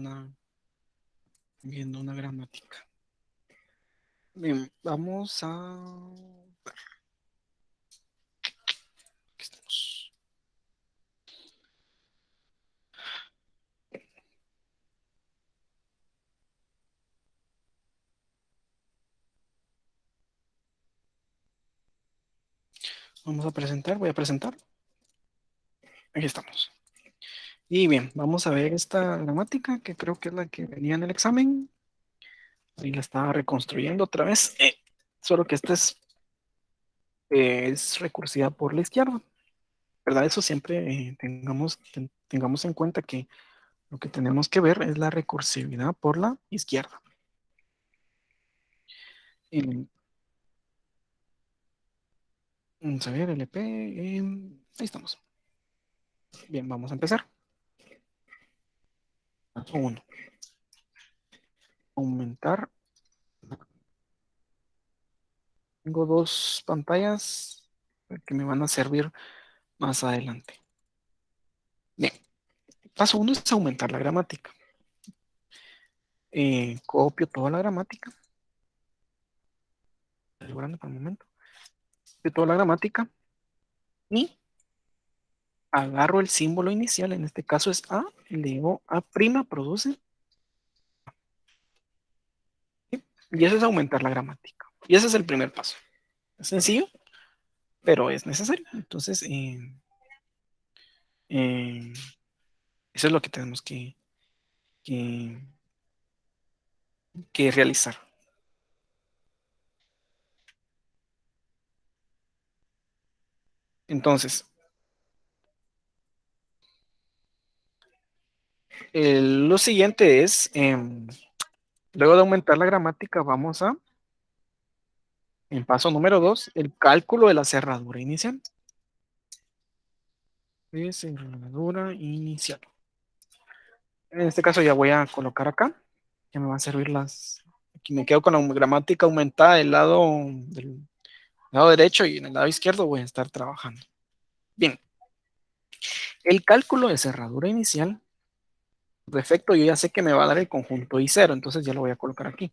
viendo una gramática. Bien, vamos ver. Aquí estamos. Vamos a presentar, voy a presentar. Aquí estamos. Y bien, vamos a ver esta gramática que creo que es la que venía en el examen. Ahí la estaba reconstruyendo otra vez. Solo que esta es recursiva por la izquierda. ¿Verdad? Eso siempre tengamos en cuenta que lo que tenemos que ver es la recursividad por la izquierda. Y, vamos a ver, LP. Ahí estamos. Bien, vamos a empezar. Paso 1. Aumentar. Tengo dos pantallas que me van a servir más adelante. Bien, paso 1 es aumentar la gramática. Copio toda la gramática. Asegurando por el momento. Copio toda la gramática y agarro el símbolo inicial, en este caso es A, le digo A', produce, ¿sí? Y eso es aumentar la gramática. Y ese es el primer paso. Es sencillo, pero es necesario. Entonces, eh, eso es lo que tenemos que, que realizar. Entonces, lo siguiente es, luego de aumentar la gramática, vamos en paso número 2, el cálculo de la cerradura inicial. De cerradura inicial. En este caso ya voy a colocar acá. Ya me van a servir aquí me quedo con la gramática aumentada del lado derecho y en el lado izquierdo voy a estar trabajando. Bien. El cálculo de cerradura inicial, por defecto yo ya sé que me va a dar el conjunto I0, entonces ya lo voy a colocar aquí.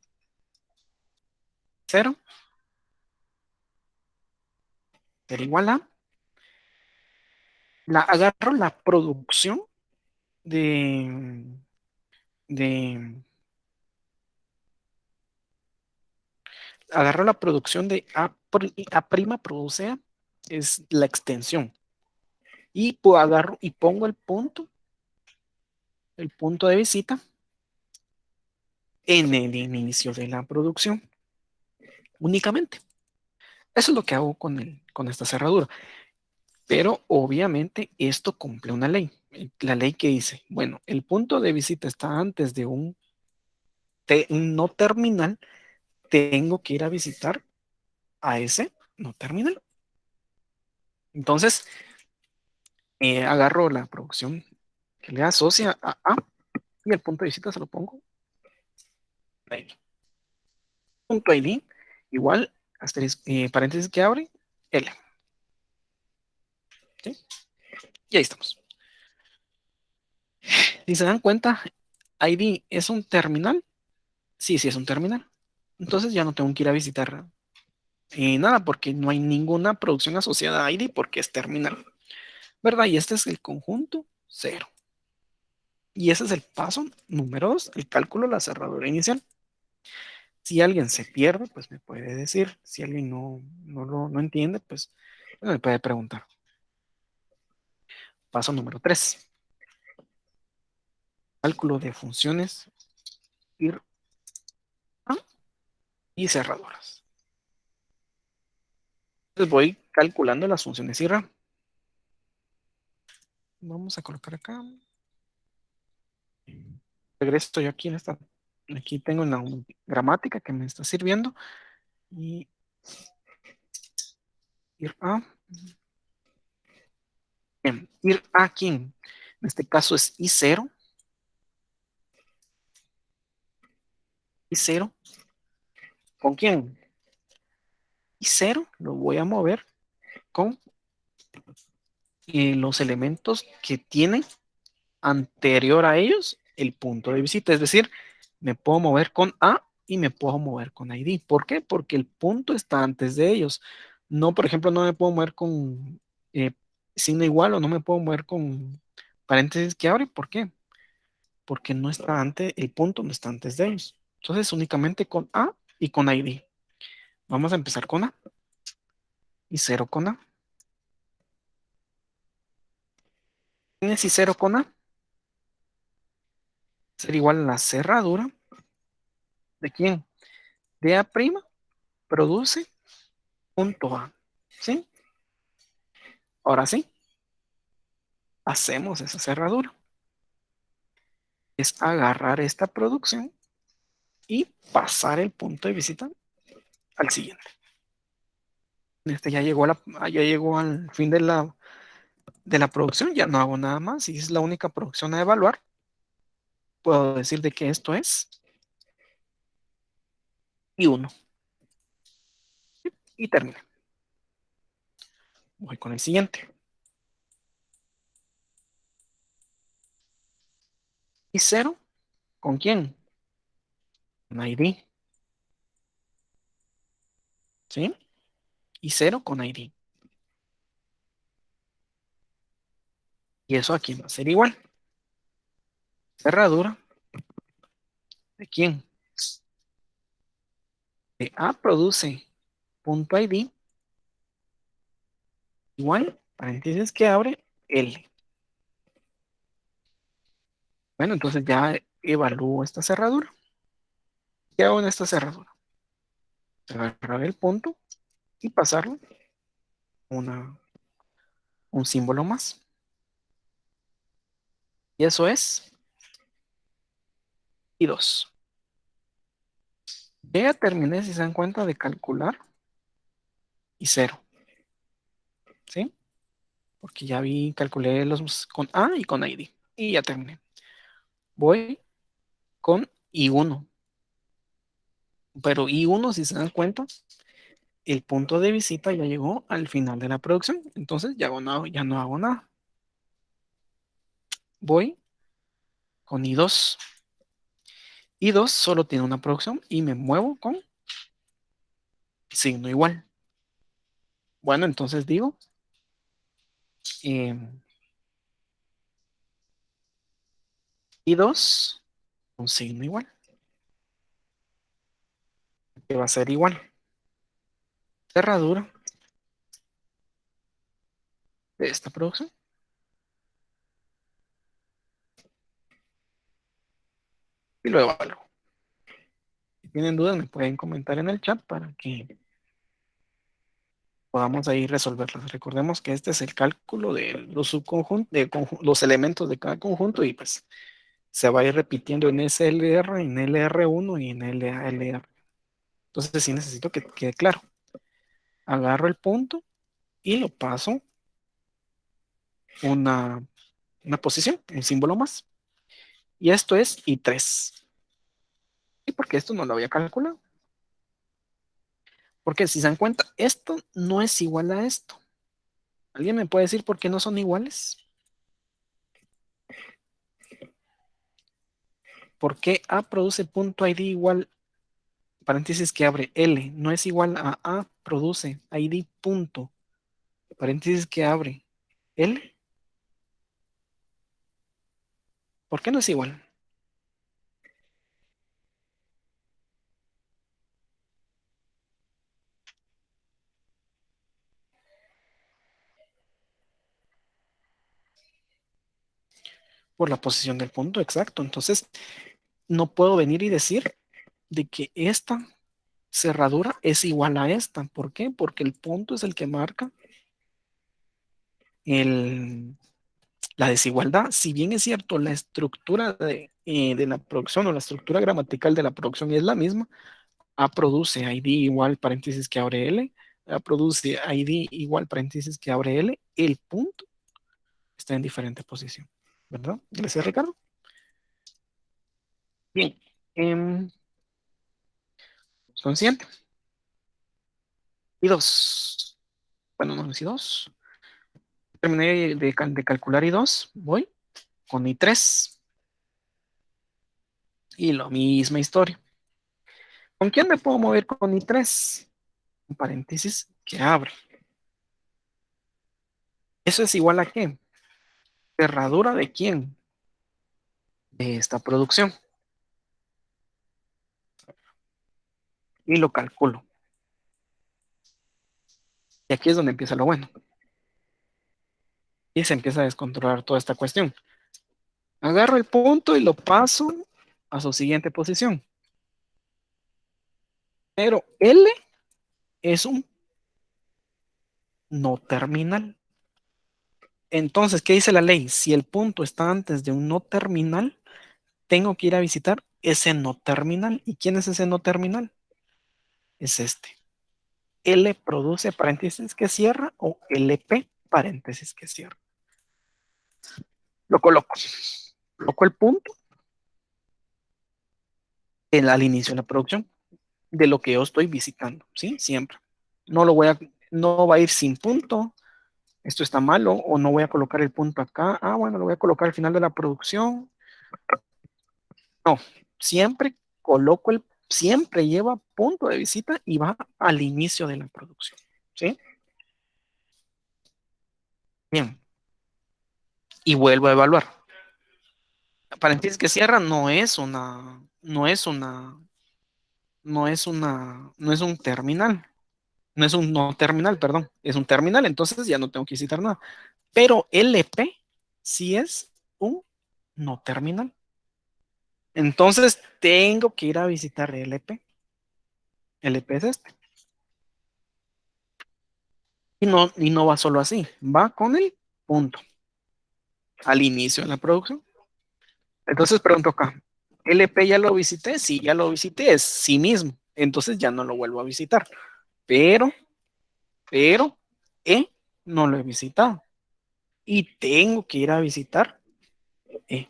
0 será igual a, agarro la producción de, de, agarro la producción de A' produce A, es la extensión. Y pues agarro y pongo el punto de visita en el inicio de la producción, únicamente. Eso es lo que hago con esta cerradura. Pero obviamente esto cumple una ley. La ley que dice, bueno, el punto de visita está antes de un no terminal, tengo que ir a visitar a ese no terminal. Entonces, agarro la producción que le asocia a A y el punto de visita se lo pongo ahí. Punto ID igual, paréntesis que abre, L. ¿Sí? Y ahí estamos. Si se dan cuenta, ID es un terminal. Sí, sí es un terminal. Entonces ya no tengo que ir a visitar nada porque no hay ninguna producción asociada a ID porque es terminal. ¿Verdad? Y este es el conjunto 0. Y ese es el paso número 2, el cálculo de la cerradura inicial. Si alguien se pierde, pues me puede decir. Si alguien no entiende, pues me puede preguntar. Paso número 3. Cálculo de funciones IR y cerraduras. Entonces voy calculando las funciones IRA. Vamos a colocar acá. Regreso yo aquí en esta. Aquí tengo una gramática que me está sirviendo. Y IRA. Bien, ir aquí, en este caso es I0. I0. ¿Con quién? I0 lo voy a mover con los elementos que tienen anterior a ellos el punto de visita. Es decir, me puedo mover con A y me puedo mover con ID. ¿Por qué? Porque el punto está antes de ellos. No, por ejemplo, no me puedo mover con signo igual o no me puedo mover con paréntesis que abre. ¿Por qué? Porque no está antes, el punto no está antes de ellos. Entonces, únicamente con A y con ID. Vamos a empezar con A y cero con A. ¿Tienes y cero con A? Ser igual a la cerradura. ¿De quién? De A' produce punto A. ¿Sí? Ahora sí, hacemos esa cerradura. Es agarrar esta producción y pasar el punto de visita al siguiente. Este ya llegó al fin de la producción, ya no hago nada más. Si es la única producción a evaluar, puedo decir de que esto es y uno. Y termina. Voy con el siguiente. Y cero, ¿con quién? Con ID. ¿Sí? Y cero con ID. Y eso aquí va a ser igual. Cerradura. ¿De quién? De A produce punto ID igual, paréntesis que abre L. Bueno, entonces ya evalúo esta cerradura. ¿Qué hago en esta cerradura? Agarrar el punto y pasarlo una, un símbolo más. Y eso es y 2. Ya terminé, si se dan cuenta, de calcular y cero. ¿Sí? Porque ya calculé los con A y con ID. Y ya terminé. Voy con I1. Pero I1, si se dan cuenta, el punto de visita ya llegó al final de la producción. Entonces ya no hago nada. Voy con I2. I2 solo tiene una producción y me muevo con signo igual. Bueno, entonces digo eh, I2 un signo igual, que va a ser igual. Cerradura de esta producción y lo evalúo. Si tienen dudas, me pueden comentar en el chat para que podamos ahí resolverlas. Recordemos que este es el cálculo de los subconjuntos, los elementos de cada conjunto y pues se va a ir repitiendo en SLR, en LR1 y en LALR. Entonces sí necesito que quede claro. Agarro el punto y lo paso una, una posición, un símbolo más. Y esto es I3. ¿Y por qué esto no lo había calculado? Porque si se dan cuenta, esto no es igual a esto. ¿Alguien me puede decir por qué no son iguales? ¿Por qué A produce punto ID igual, paréntesis que abre L, no es igual a produce ID punto, paréntesis que abre L? ¿Por qué no es igual? Por la posición del punto, exacto. Entonces, no puedo venir y decir de que esta cerradura es igual a esta. ¿Por qué? Porque el punto es el que marca el, la desigualdad. Si bien es cierto, la estructura de la producción o la estructura gramatical de la producción es la misma, A produce ID igual paréntesis que abre L, A produce ID igual paréntesis que abre L, el punto está en diferente posición, ¿verdad? Gracias, Ricardo. Bien, consciente. Y dos. Bueno, no, si dos. Terminé de calcular y dos. Voy. con I3 y la misma historia. ¿Con quién me puedo mover con I3? Un paréntesis que abre. ¿Eso es igual a qué? ¿Cerradura de quién? De esta producción. Y lo calculo. Y aquí es donde empieza lo bueno. Y se empieza a descontrolar toda esta cuestión. Agarro el punto y lo paso a su siguiente posición. Pero L es un no terminal. Entonces, ¿qué dice la ley? Si el punto está antes de un no terminal, tengo que ir a visitar ese no terminal. ¿Y quién es ese no terminal? Es este. L produce paréntesis que cierra o LP paréntesis que cierra. Lo coloco. Coloco el punto al inicio de la producción de lo que yo estoy visitando, ¿sí? Siempre. No lo voy a, no va a ir sin punto. Esto está malo o no voy a colocar el punto acá. Ah, bueno, lo voy a colocar al final de la producción. No, siempre coloco siempre lleva punto de visita y va al inicio de la producción, ¿sí? Bien, y vuelvo a evaluar. Paréntesis que cierra no es un terminal, no es un no terminal, perdón, es un terminal, entonces ya no tengo que visitar nada. Pero LP sí es un no terminal. Entonces tengo que ir a visitar LP. LP es este. Y no va solo así, va con el punto al inicio de la producción. Entonces pregunto acá, ¿LP ya lo visité? Sí, ya lo visité, es sí mismo. Entonces ya no lo vuelvo a visitar. Pero, pero, no lo he visitado. Y tengo que ir a visitar E.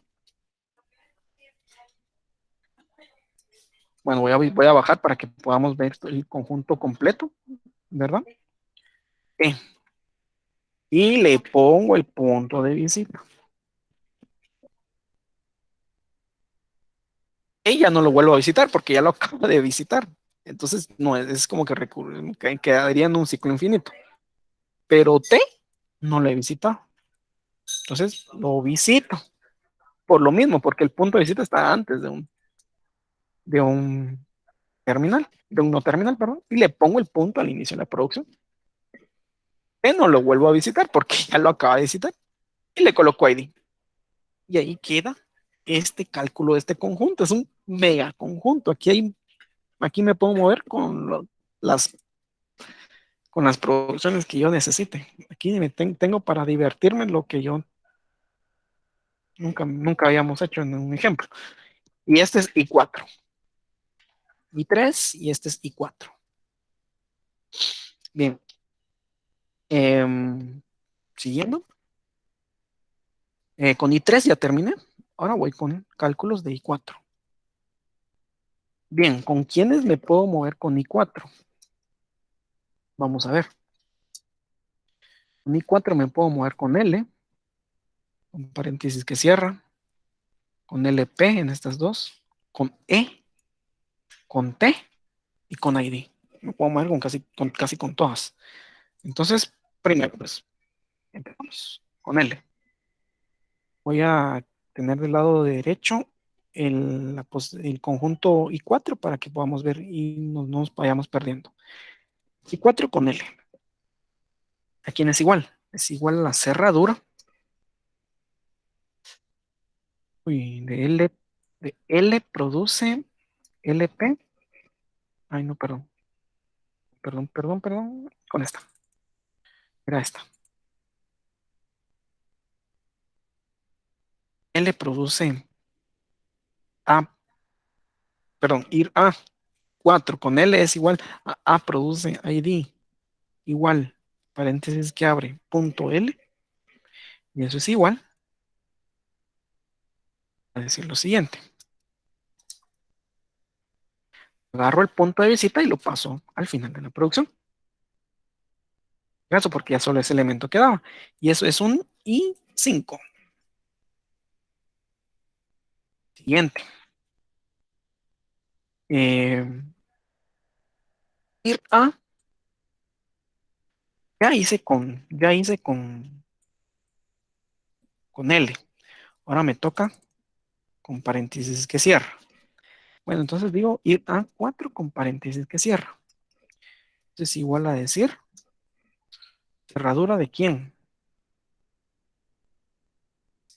Bueno, voy a bajar para que podamos ver el conjunto completo, ¿verdad? E. Y le pongo el punto de visita. Y ya no lo vuelvo a visitar porque ya lo acabo de visitar. Entonces, no es como que quedaría en un ciclo infinito. Pero T no lo he visitado. Entonces, lo visito. Por lo mismo, porque el punto de visita está antes de un terminal, de un no terminal, perdón, y le pongo el punto al inicio de la producción. T no lo vuelvo a visitar porque ya lo acaba de visitar y le coloco ID. Y ahí queda este cálculo de este conjunto. Es un mega conjunto. Aquí me puedo mover las con las producciones que yo necesite. Aquí tengo para divertirme lo que yo nunca habíamos hecho en un ejemplo. Y este es I4, I3 y este es I4. Bien, siguiendo. Con I3 ya terminé. Ahora voy con cálculos de I4. Bien, ¿con quiénes me puedo mover con I4? Vamos a ver. Con I4 me puedo mover con L, con paréntesis que cierra, con LP en estas dos, con E, con T y con ID. Me puedo mover casi con todas. Entonces, primero, pues, empezamos con L. Voy a tener del lado derecho el conjunto I4 para que podamos ver y no nos vayamos perdiendo. I4 con L. ¿A quién es igual? Es igual a la cerradura. Uy, de L produce LP. Ay, no, perdón. Con esta. Era esta. L produce A, perdón, ir A. 4 con L es igual A produce ID igual, paréntesis que abre, punto L, y eso es igual a decir lo siguiente. Agarro el punto de visita y lo paso al final de la producción. Eso porque ya solo ese elemento quedaba. Y eso es un I5. Siguiente. Eh, ir a, ya hice con L. Ahora me toca con paréntesis que cierra. Bueno, entonces digo ir a 4 con paréntesis que cierra. Es igual a decir cerradura de quién.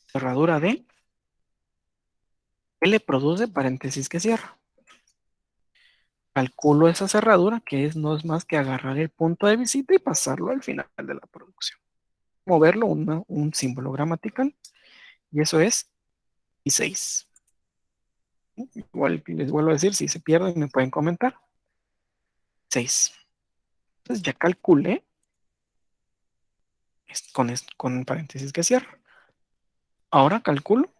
Cerradura de L produce paréntesis que cierra. Calculo esa cerradura que no es más que agarrar el punto de visita y pasarlo al final de la producción. Moverlo un símbolo gramatical y eso es I6. Igual les vuelvo a decir, si se pierden me pueden comentar. 6. Entonces ya calculé con paréntesis que cierra. Ahora calculo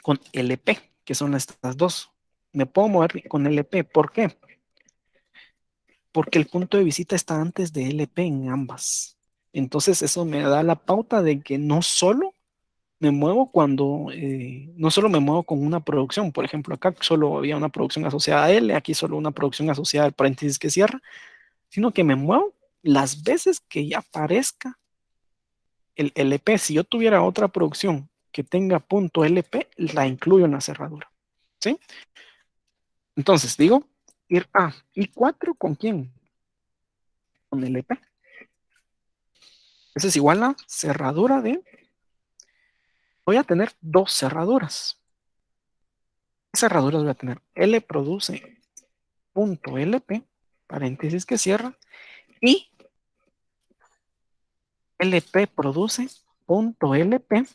con LP, que son estas dos. Me puedo mover con LP. ¿Por qué? Porque el punto de visita está antes de LP en ambas. Entonces eso me da la pauta de que no solo me muevo con una producción. Por ejemplo, acá solo había una producción asociada a L, aquí solo una producción asociada al paréntesis que cierra, sino que me muevo las veces que ya aparezca el LP. Si yo tuviera otra producción que tenga punto LP, la incluyo en la cerradura. ¿Sí? Entonces digo, ir a I4 ¿con quién? Con LP. Eso es igual a cerradura de, voy a tener dos cerraduras. ¿Qué cerraduras voy a tener? L produce punto LP, paréntesis que cierra, y LP produce punto LP,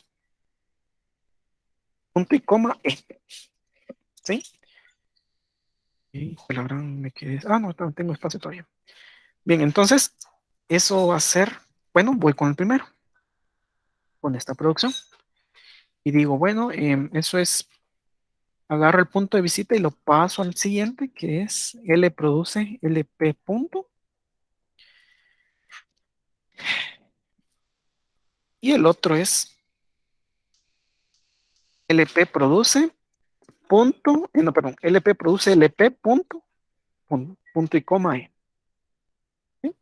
punto y coma E. ¿Sí? Y la gran me quedé. Ah, no, tengo espacio todavía. Bien, entonces, eso va a ser, bueno, voy con el primero, con esta producción. Y digo, bueno, eso es, agarro el punto de visita y lo paso al siguiente, que es L produce LP punto. Y el otro es LP produce punto, no, perdón, LP produce LP punto, punto y coma E. ¿Sí?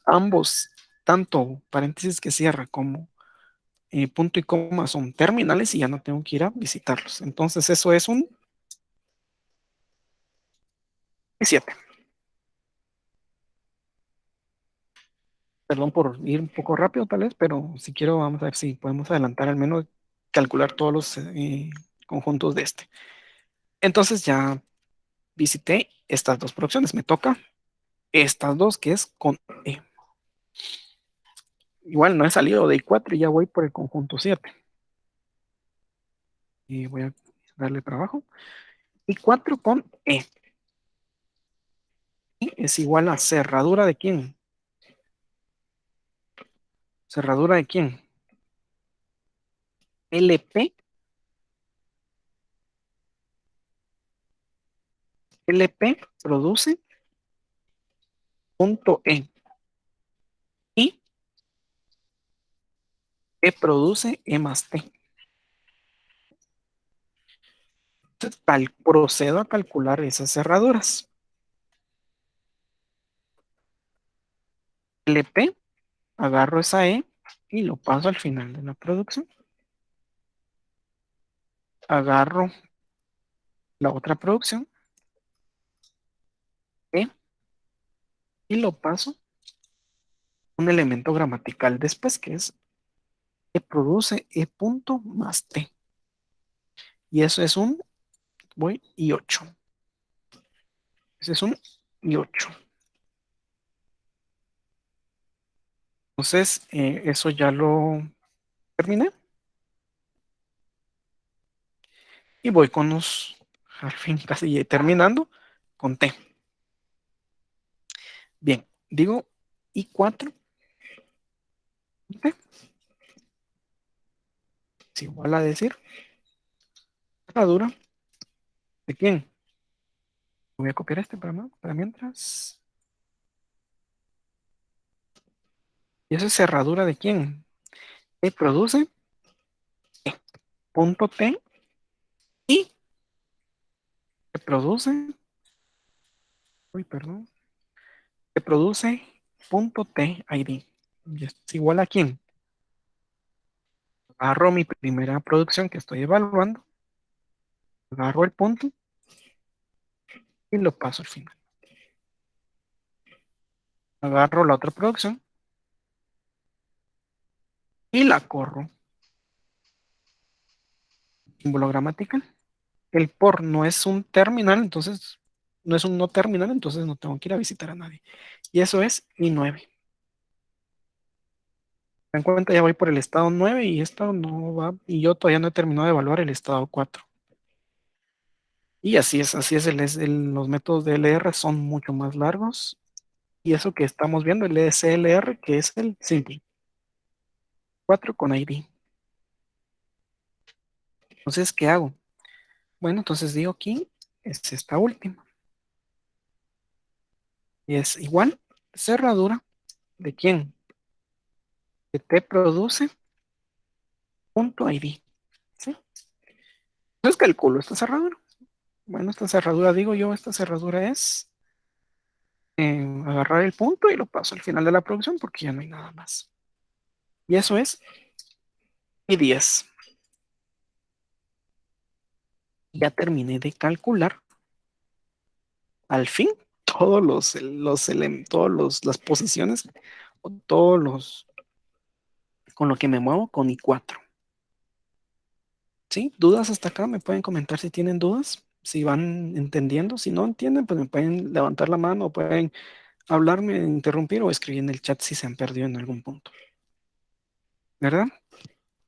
Ambos, tanto paréntesis que cierra como punto y coma son terminales y ya no tengo que ir a visitarlos. Entonces eso es un 7. Perdón por ir un poco rápido tal vez, pero si quiero vamos a ver si podemos adelantar al menos calcular todos los conjuntos de este. Entonces ya visité estas dos producciones. Me toca estas dos que es con E. Igual no he salido de I4 y ya voy por el conjunto 7. Y voy a darle para abajo. I4 con E. Y es igual a cerradura de quién. Cerradura de quién. LP. LP produce punto E. Y E produce E más T. Entonces, procedo a calcular esas cerraduras. LP, agarro esa E y lo paso al final de la producción. Agarro la otra producción, E, y lo paso un elemento gramatical después, que es E produce E punto más T. Y eso es un, voy, I8. Ese es un I8. Entonces, eso ya lo terminé. Y voy con al fin casi terminando, con T. Bien, digo I4, T, es igual a decir cerradura de quién. Voy a copiar este para mientras. ¿Y esa es cerradura de quién? E produce punto T y que produce, uy, perdón, que produce punto .tid. Y esto es igual a quién. Agarro mi primera producción que estoy evaluando, agarro el punto y lo paso al final. Agarro la otra producción y la corro. Símbolo gramatical. El por no es un terminal, entonces no es un no terminal, entonces no tengo que ir a visitar a nadie. Y eso es mi 9. En cuenta, ya voy por el estado 9 y esto no va, y yo todavía no he terminado de evaluar el estado 4. Y así es, los métodos de LR son mucho más largos. Y eso que estamos viendo, el SLR, que es el simple, 4 con ID. Entonces, ¿qué hago? Bueno, entonces digo aquí, es esta última. Y es igual, cerradura, ¿de quién? Que te produce punto ID. ¿Sí? Entonces calculo esta cerradura. Bueno, esta cerradura, digo yo, esta cerradura es agarrar el punto y lo paso al final de la producción porque ya no hay nada más. Y eso es I10. Ya terminé de calcular al fin las posiciones o con lo que me muevo con I4. ¿Sí? ¿Dudas hasta acá? Me pueden comentar si tienen dudas, si van entendiendo. Si no entienden, pues me pueden levantar la mano o pueden hablarme, interrumpir o escribir en el chat si se han perdido en algún punto. ¿Verdad?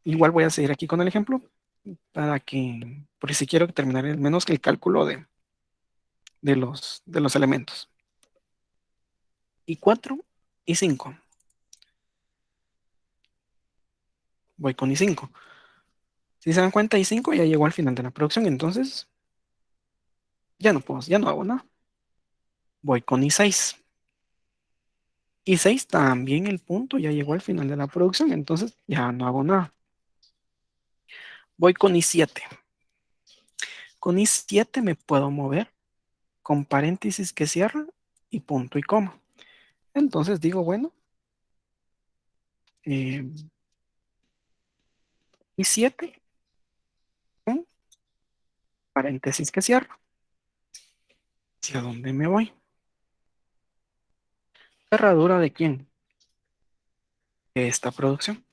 Igual voy a seguir aquí con el ejemplo para que, por si quiero terminar al menos que el cálculo de los elementos. Y 4 y 5. Voy con I5. Si se dan cuenta, I5 ya llegó al final de la producción, entonces ya no hago nada. Voy con I6. I6 también el punto ya llegó al final de la producción, entonces ya no hago nada. Voy con I7. Con I7 me puedo mover con paréntesis que cierra y punto y coma. Entonces digo, bueno, eh, I7 con paréntesis que cierra. ¿Hacia dónde me voy? Cerradura de quién? De esta producción.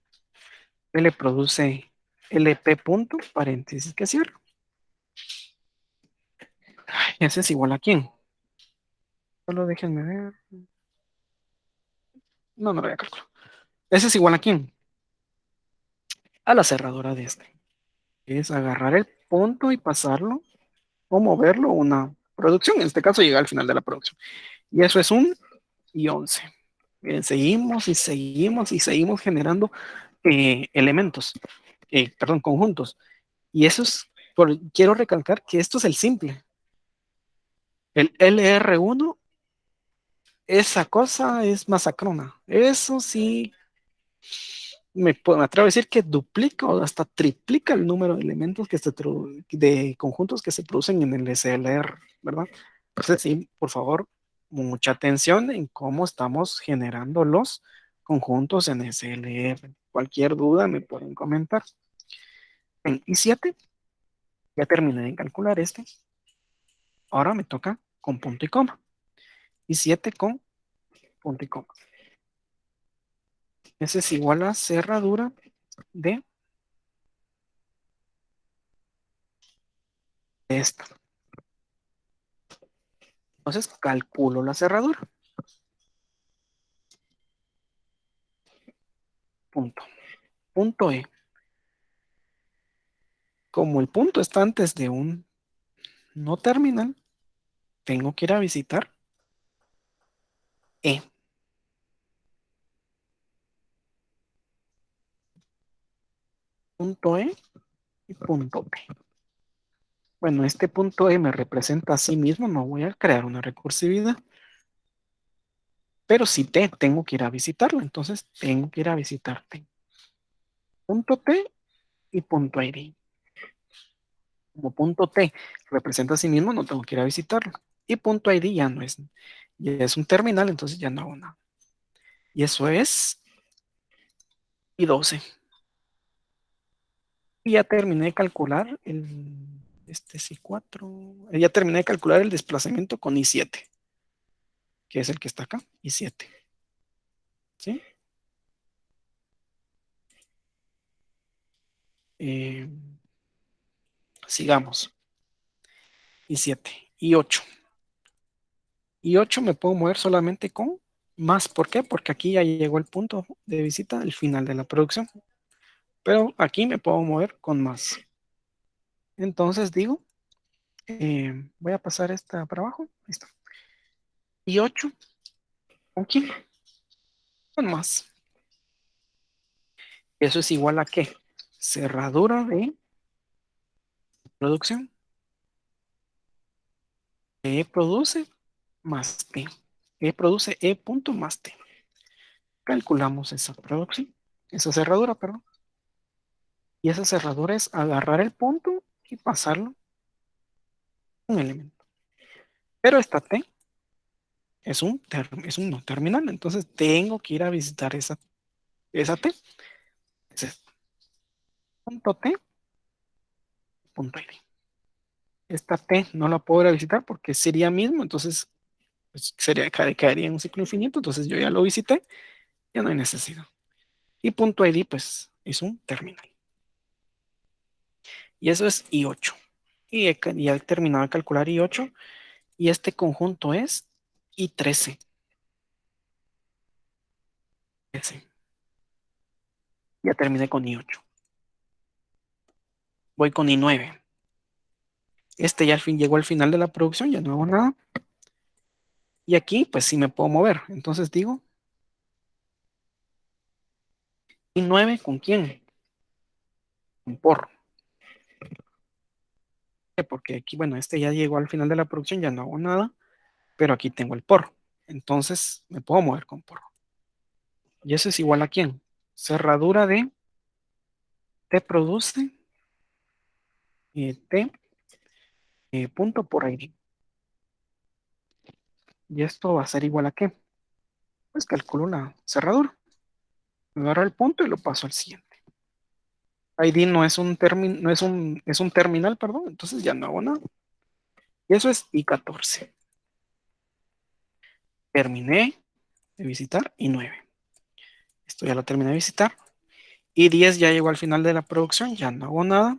Le produce LP punto, paréntesis que cierra. Ese es igual a quién. Solo déjenme ver. No, no lo voy a calcular. Ese es igual a quién. A la cerradura de este. Es agarrar el punto y pasarlo o moverlo a una producción. En este caso llega al final de la producción. Y eso es un y 11. Miren, seguimos y seguimos y seguimos generando elementos, perdón, conjuntos. Y eso es, quiero recalcar que esto es el simple. El LR1, esa cosa es masacrona. Eso sí, me atrevo a decir que duplica o hasta triplica el número de elementos de conjuntos que se producen en el SLR, ¿verdad? Entonces, sí, por favor, mucha atención en cómo estamos generando los conjuntos en SLR. Cualquier duda me pueden comentar. En I7, ya terminé de calcular este. Ahora me toca con punto y coma. I7 con punto y coma. Ese es igual a cerradura de esta. Entonces calculo la cerradura. Punto. Punto E. Como el punto está antes de un no terminal, tengo que ir a visitar E. Punto E y punto P. Bueno, este punto E me representa a sí mismo, no voy a crear una recursividad. Pero si T tengo que ir a visitarlo, entonces tengo que ir a visitar T. Punto T y punto ID. Como punto T representa a sí mismo, no tengo que ir a visitarlo. Y punto ID ya es un terminal, entonces ya no hago nada. Y eso es I12. Y ya terminé de calcular este es I4. Ya terminé de calcular el desplazamiento con I7, que es el que está acá, I7. ¿Sí? Eh, sigamos. I7. I8. I8 me puedo mover solamente con más. ¿Por qué? Porque aquí ya llegó el punto de visita, el final de la producción. Pero aquí me puedo mover con más. Entonces digo, voy a pasar esta para abajo. Ahí está. I8. ¿Con quién? Con más. Eso es igual a ¿qué? Cerradura de producción. E produce más T. E produce E punto más T. Calculamos esa producción, esa cerradura, perdón. Y esa cerradura es agarrar el punto y pasarlo a un elemento. Pero esta T es un no terminal, entonces tengo que ir a visitar esa T. Ese punto T, punto ID. Esta T no la puedo ir a visitar porque sería mismo, entonces pues, caería en un ciclo infinito, entonces yo ya lo visité, ya no hay necesidad. Y punto ID, pues, es un terminal. Y eso es I8. Ya he terminado de calcular I8. Y este conjunto es I13. Ese. Ya terminé con I8. Voy con I9. Este ya al fin llegó al final de la producción, ya no hago nada. Y aquí, pues sí me puedo mover. Entonces digo, I9 ¿con quién? Con por. Porque aquí, bueno, este ya llegó al final de la producción, ya no hago nada. Pero aquí tengo el por. Entonces me puedo mover con por. Y eso es igual a quién? Cerradura de T produce T punto por ID. Y esto va a ser igual a qué? Pues calculo la cerradura. Agarro el punto y lo paso al siguiente. ID es un terminal, perdón, entonces ya no hago nada. Y eso es I14. Terminé de visitar I9. Esto ya lo terminé de visitar. I10 ya llegó al final de la producción, ya no hago nada.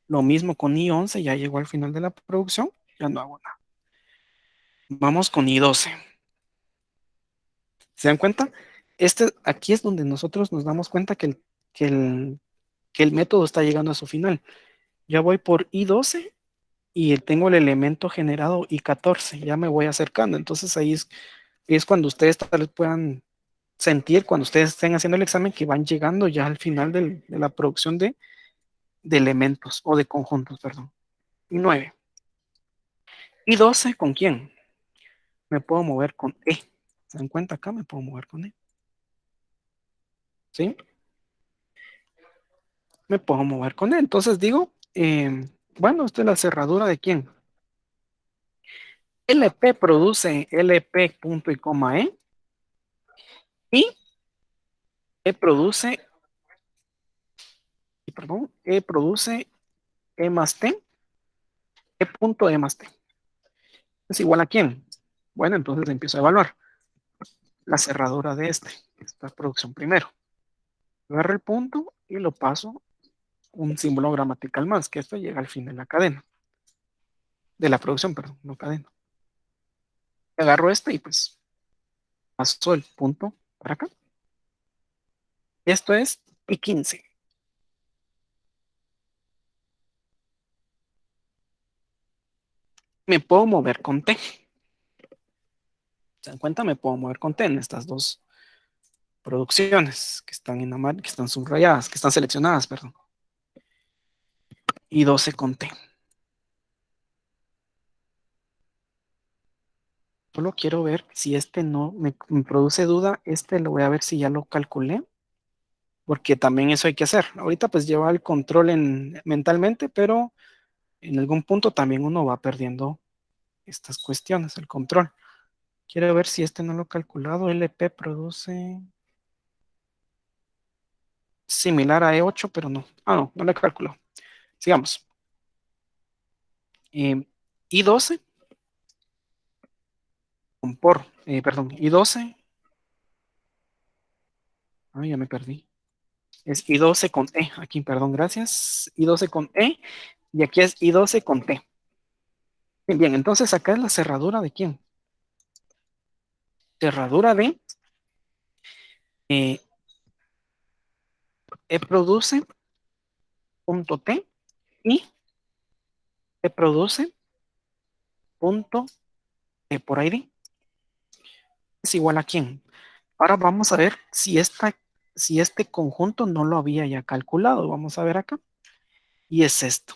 Lo mismo con I11, ya llegó al final de la producción, ya no hago nada. Vamos con I12. ¿Se dan cuenta? Aquí es donde nosotros nos damos cuenta que el, que el método está llegando a su final. Ya voy por I12 y tengo el elemento generado I14, ya me voy acercando. Entonces ahí es cuando ustedes tal vez puedan sentir, cuando ustedes estén haciendo el examen, que van llegando ya al final de la producción de elementos o de conjuntos, perdón. I9. I12, ¿con quién? Me puedo mover con E. ¿Se dan cuenta acá? Me puedo mover con E. ¿Sí? Me puedo mover con E. Entonces digo, bueno, esta es la cerradura de quién. LP produce LP punto y coma E y E produce, perdón, E produce E más T, E punto E más T. ¿Es igual a quién? Bueno, entonces empiezo a evaluar la cerradura de esta producción primero. Agarro el punto y lo paso un símbolo gramatical más, que esto llega al fin de la cadena, de la producción, perdón, no cadena. Agarro este y pues paso el punto para acá. Esto es I15. Me puedo mover con T. ¿Se dan cuenta? Me puedo mover con T en estas dos producciones que están que están subrayadas, que están seleccionadas, perdón. Y 12 con T. Solo quiero ver si este no me produce duda. Este lo voy a ver si ya lo calculé, porque también eso hay que hacer. Ahorita pues lleva el control mentalmente, pero En algún punto también uno va perdiendo estas cuestiones, el control. Quiero ver si este no lo he calculado. LP produce similar a E8, pero no. Ah, no, no lo he calculado. Sigamos. Eh, I12 con perdón, I12. Ay, ya me perdí. Es I12 con E. Aquí, perdón, gracias. I12 con E. Y aquí es I12 con T. Bien, bien, entonces acá es la cerradura de quién? Cerradura de eh, E produce punto T y E produce punto T por ID. Es igual a quién. Ahora vamos a ver si este conjunto no lo había ya calculado. Vamos a ver acá. Y es esto.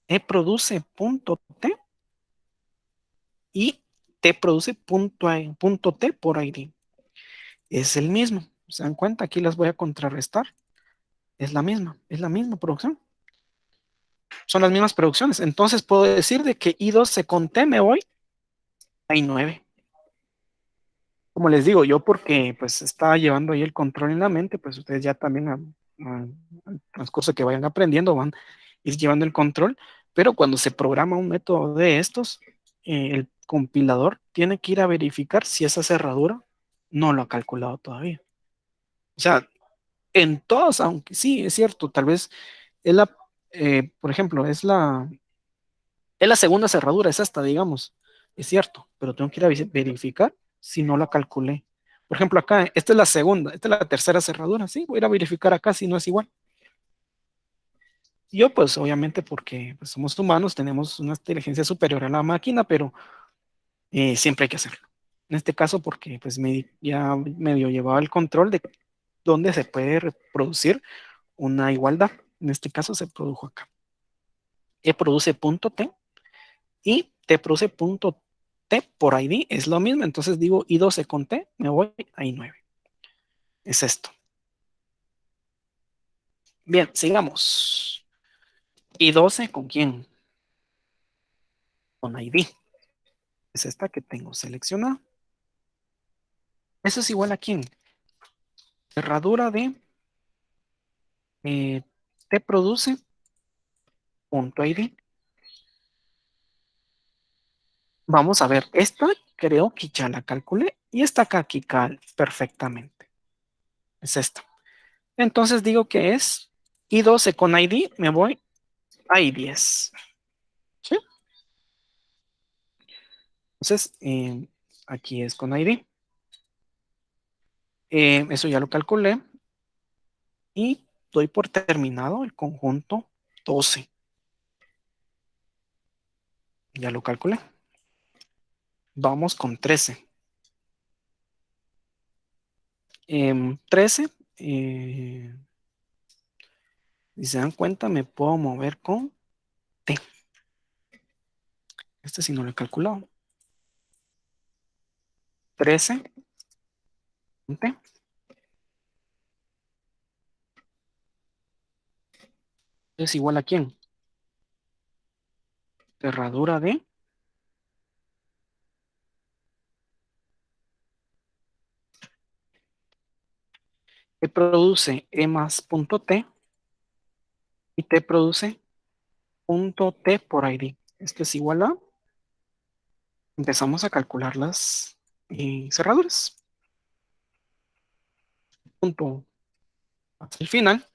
E produce punto T y T produce punto T por ID. Es el mismo. ¿Se dan cuenta? Aquí las voy a contrarrestar. Es la misma producción. Son las mismas producciones. Entonces puedo decir de que I12 con T me voy a I9. Como les digo, yo porque pues estaba llevando ahí el control en la mente, pues ustedes ya también al transcurso que vayan aprendiendo van a ir llevando el control, pero cuando se programa un método de estos, el compilador tiene que ir a verificar si esa cerradura no lo ha calculado todavía. O sea, en todos, aunque sí, es cierto, tal vez es por ejemplo, es la segunda cerradura, es esta, digamos. Es cierto, pero tengo que ir a verificar si no la calculé. Por ejemplo, acá, esta es la segunda, esta es la tercera cerradura, sí, voy a ir a verificar acá si no es igual. Yo, pues, obviamente, porque pues, somos humanos, tenemos una inteligencia superior a la máquina, pero siempre hay que hacerlo. En este caso, porque pues ya medio llevaba el control de dónde se puede reproducir una igualdad. En este caso se produjo acá. E produce punto T y T produce punto T por ID, es lo mismo. Entonces digo I12 con T, me voy a I9. Es esto. Bien, sigamos. I12 con quién? Con ID. Es esta que tengo seleccionada. Eso es igual a quién? Cerradura de eh, T produce punto ID. Vamos a ver, esta creo que ya la calculé y esta acá aquí perfectamente. Es esta. Entonces digo que es I12 con ID, me voy a I10. ¿Sí? Entonces, aquí es con ID. Eso ya lo calculé y doy por terminado el conjunto 12. Ya lo calculé. Vamos con 13. 13, si se dan cuenta, me puedo mover con T. Este sí no lo he calculado. 13 con T. Es igual a quién? Cerradura de que produce E más punto T y T produce punto T por ID. Esto es igual a, empezamos a calcular las cerraduras. Punto hasta el final.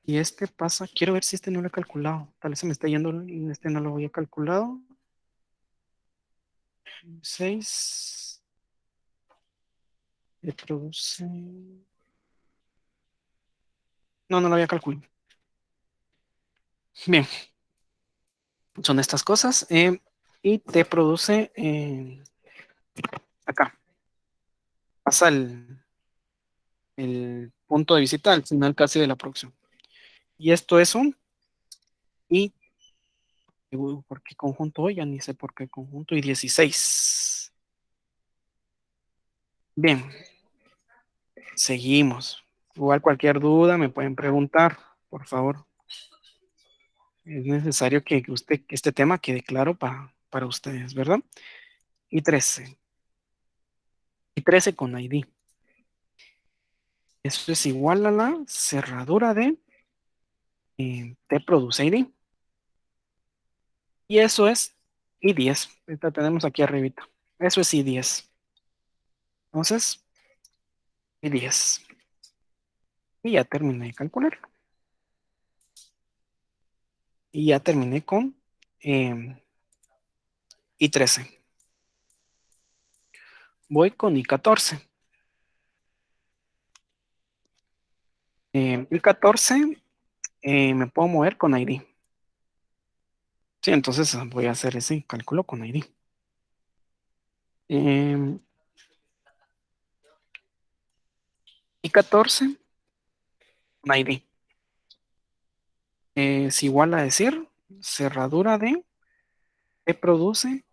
Y este pasa, quiero ver si este no lo he calculado. Tal vez se me está yendo y este no lo había calculado. 6 le produce. No, no lo había calculado. Bien, son estas cosas. Y te produce acá. Pasa el punto de visita al final casi de la producción. Y esto es un. Y ¿por qué conjunto? Ya ni sé por qué conjunto. Y 16. Bien, seguimos. Igual cualquier duda me pueden preguntar, por favor. Es necesario que este tema quede claro para ustedes, ¿verdad? Y 13. Y 13 con ID. Eso es igual a la cerradura de T produce ID. Y eso es I10. Esta tenemos aquí arribita. Eso es I10. Entonces, I10. Y ya terminé de calcular. Y ya terminé con I13. Voy con I14. I14 me puedo mover con ID. Sí, entonces voy a hacer ese cálculo con ID. I14 con ID. Es igual a decir cerradura de que produce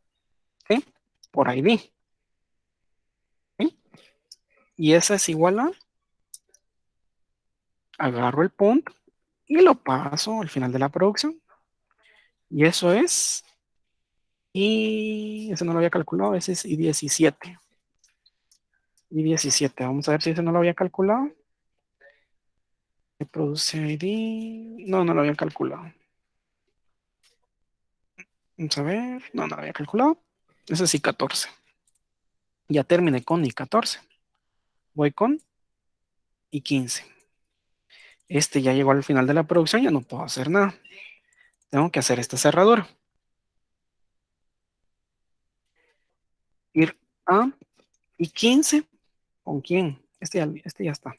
T por ID. ¿Sí? Y esa es igual a agarro el punto y lo paso al final de la producción. Y eso es, y ese no lo había calculado, ese es I17. I17, vamos a ver si ese no lo había calculado. ¿Qué produce ID? No, no lo había calculado. Vamos a ver, no, no lo había calculado. Ese es I14. Ya terminé con I14. Voy con I15. Este ya llegó al final de la producción, ya no puedo hacer nada. Tengo que hacer esta cerradura. Ir a I15. ¿Con quién? Este ya está.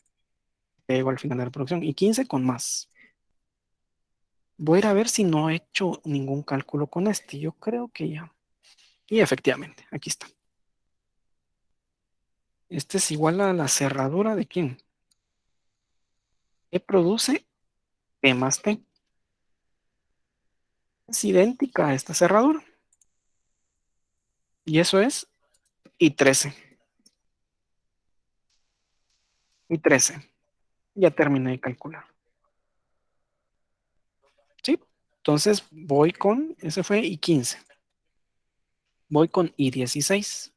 Ya llegó al final de la producción. I15 con más. Voy a ir a ver si no he hecho ningún cálculo con este. Yo creo que ya. Y efectivamente, aquí está. Este es igual a la cerradura de quién. Que produce P más T. Es idéntica a esta cerradura. Y eso es I13. I13. Ya terminé de calcular. ¿Sí? Entonces voy con, ese fue I15. Voy con I16.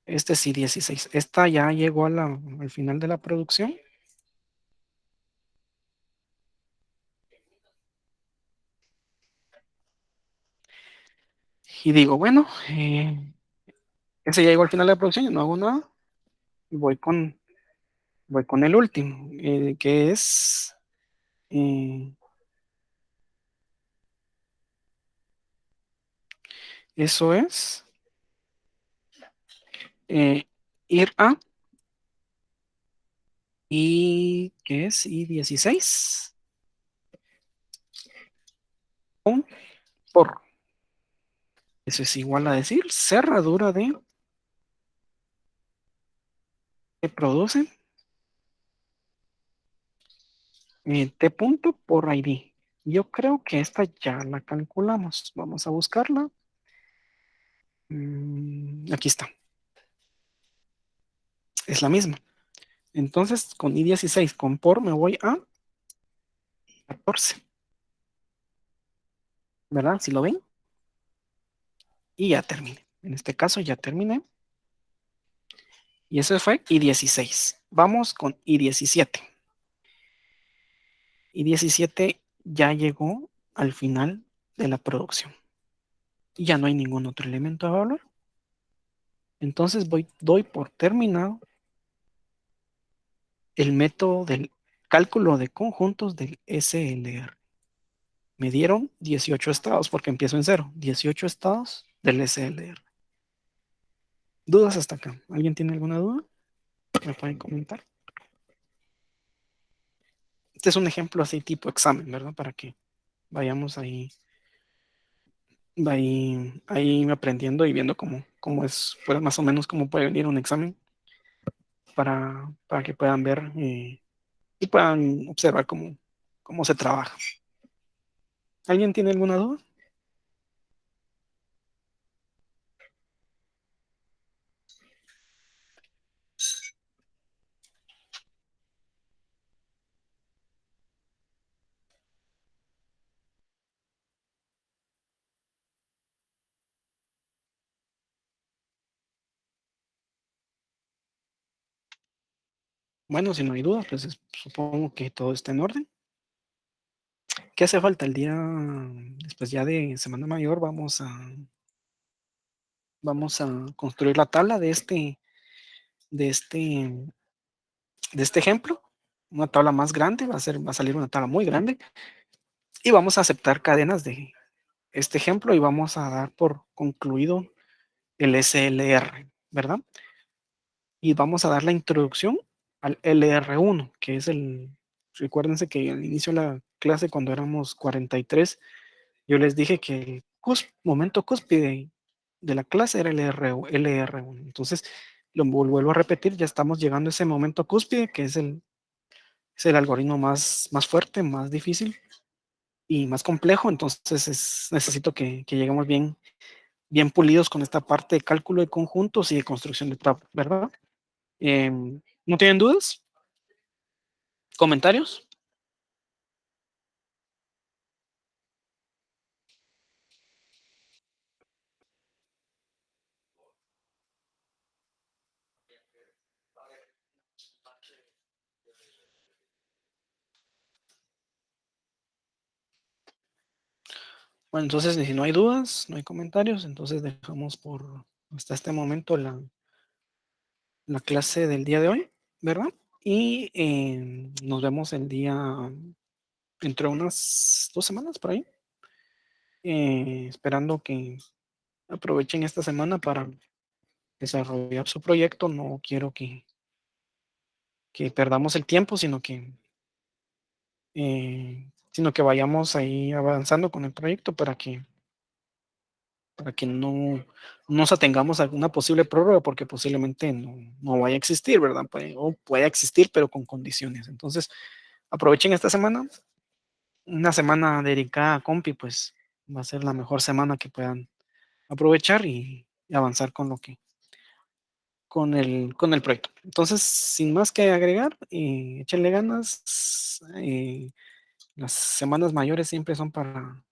Este es I16. Esta ya llegó al final de la producción. Y digo, bueno, ese ya llegó al final de la producción, yo no hago nada. Y voy con el último, que es, eh, eso es, eh, ir a, y que es I16 con por. Eso es igual a decir cerradura de que produce T punto por ID. Yo creo que esta ya la calculamos. Vamos a buscarla. Aquí está. Es la misma. Entonces, con I16, con por, me voy a 14. ¿Verdad? Si lo ven. Y ya terminé. En este caso ya terminé. Y eso fue I16. Vamos con I17. I17 ya llegó al final de la producción. Y ya no hay ningún otro elemento a evaluar. Entonces doy por terminado el método del cálculo de conjuntos del SLR. Me dieron 18 estados porque empiezo en cero. 18 estados del SLR. ¿Dudas hasta acá? ¿Alguien tiene alguna duda? ¿Me pueden comentar? Este es un ejemplo así tipo examen, ¿verdad? Para que vayamos ahí aprendiendo y viendo cómo es, pues más o menos cómo puede venir un examen para que puedan ver y puedan observar cómo se trabaja. ¿Alguien tiene alguna duda? Bueno, si no hay duda, pues supongo que todo está en orden. ¿Qué hace falta el día después ya de Semana Mayor? Vamos a construir la tabla de este, de este ejemplo. Una tabla más grande, va a salir una tabla muy grande. Y vamos a aceptar cadenas de este ejemplo y vamos a dar por concluido el SLR, ¿verdad? Y vamos a dar la introducción al LR1, que es recuérdense que al inicio de la clase, cuando éramos 43, yo les dije que el momento cúspide de la clase era el LR1. Entonces, lo vuelvo a repetir, ya estamos llegando a ese momento cúspide, que es el algoritmo más fuerte, más difícil y más complejo. Entonces, necesito que lleguemos bien pulidos con esta parte de cálculo de conjuntos y de construcción de tabla, ¿verdad? ¿No tienen dudas? ¿Comentarios? Bueno, entonces, si no hay dudas, no hay comentarios, entonces dejamos por hasta este momento la clase del día de hoy, ¿verdad? Y nos vemos el día entre unas 2 semanas por ahí, esperando que aprovechen esta semana para desarrollar su proyecto. No quiero que perdamos el tiempo, sino que vayamos ahí avanzando con el proyecto para que no nos atengamos a alguna posible prórroga, porque posiblemente no vaya a existir, ¿verdad? O puede existir, pero con condiciones. Entonces, aprovechen esta semana, una semana dedicada a Compi, pues va a ser la mejor semana que puedan aprovechar y avanzar con el proyecto. Entonces, sin más que agregar, échenle ganas. Las semanas mayores siempre son para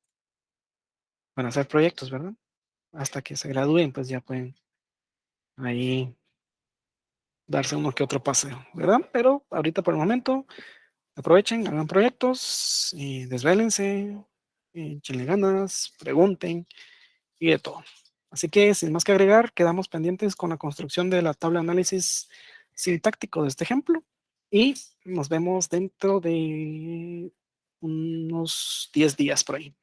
hacer proyectos, ¿verdad? Hasta que se gradúen, pues ya pueden ahí darse uno que otro paseo, ¿verdad? Pero ahorita por el momento, aprovechen, hagan proyectos, y desvélense, échenle ganas, pregunten y de todo. Así que sin más que agregar, quedamos pendientes con la construcción de la tabla de análisis sintáctico de este ejemplo y nos vemos dentro de unos 10 días por ahí.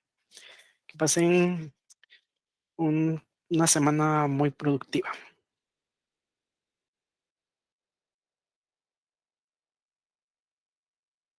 Que pasen una semana muy productiva.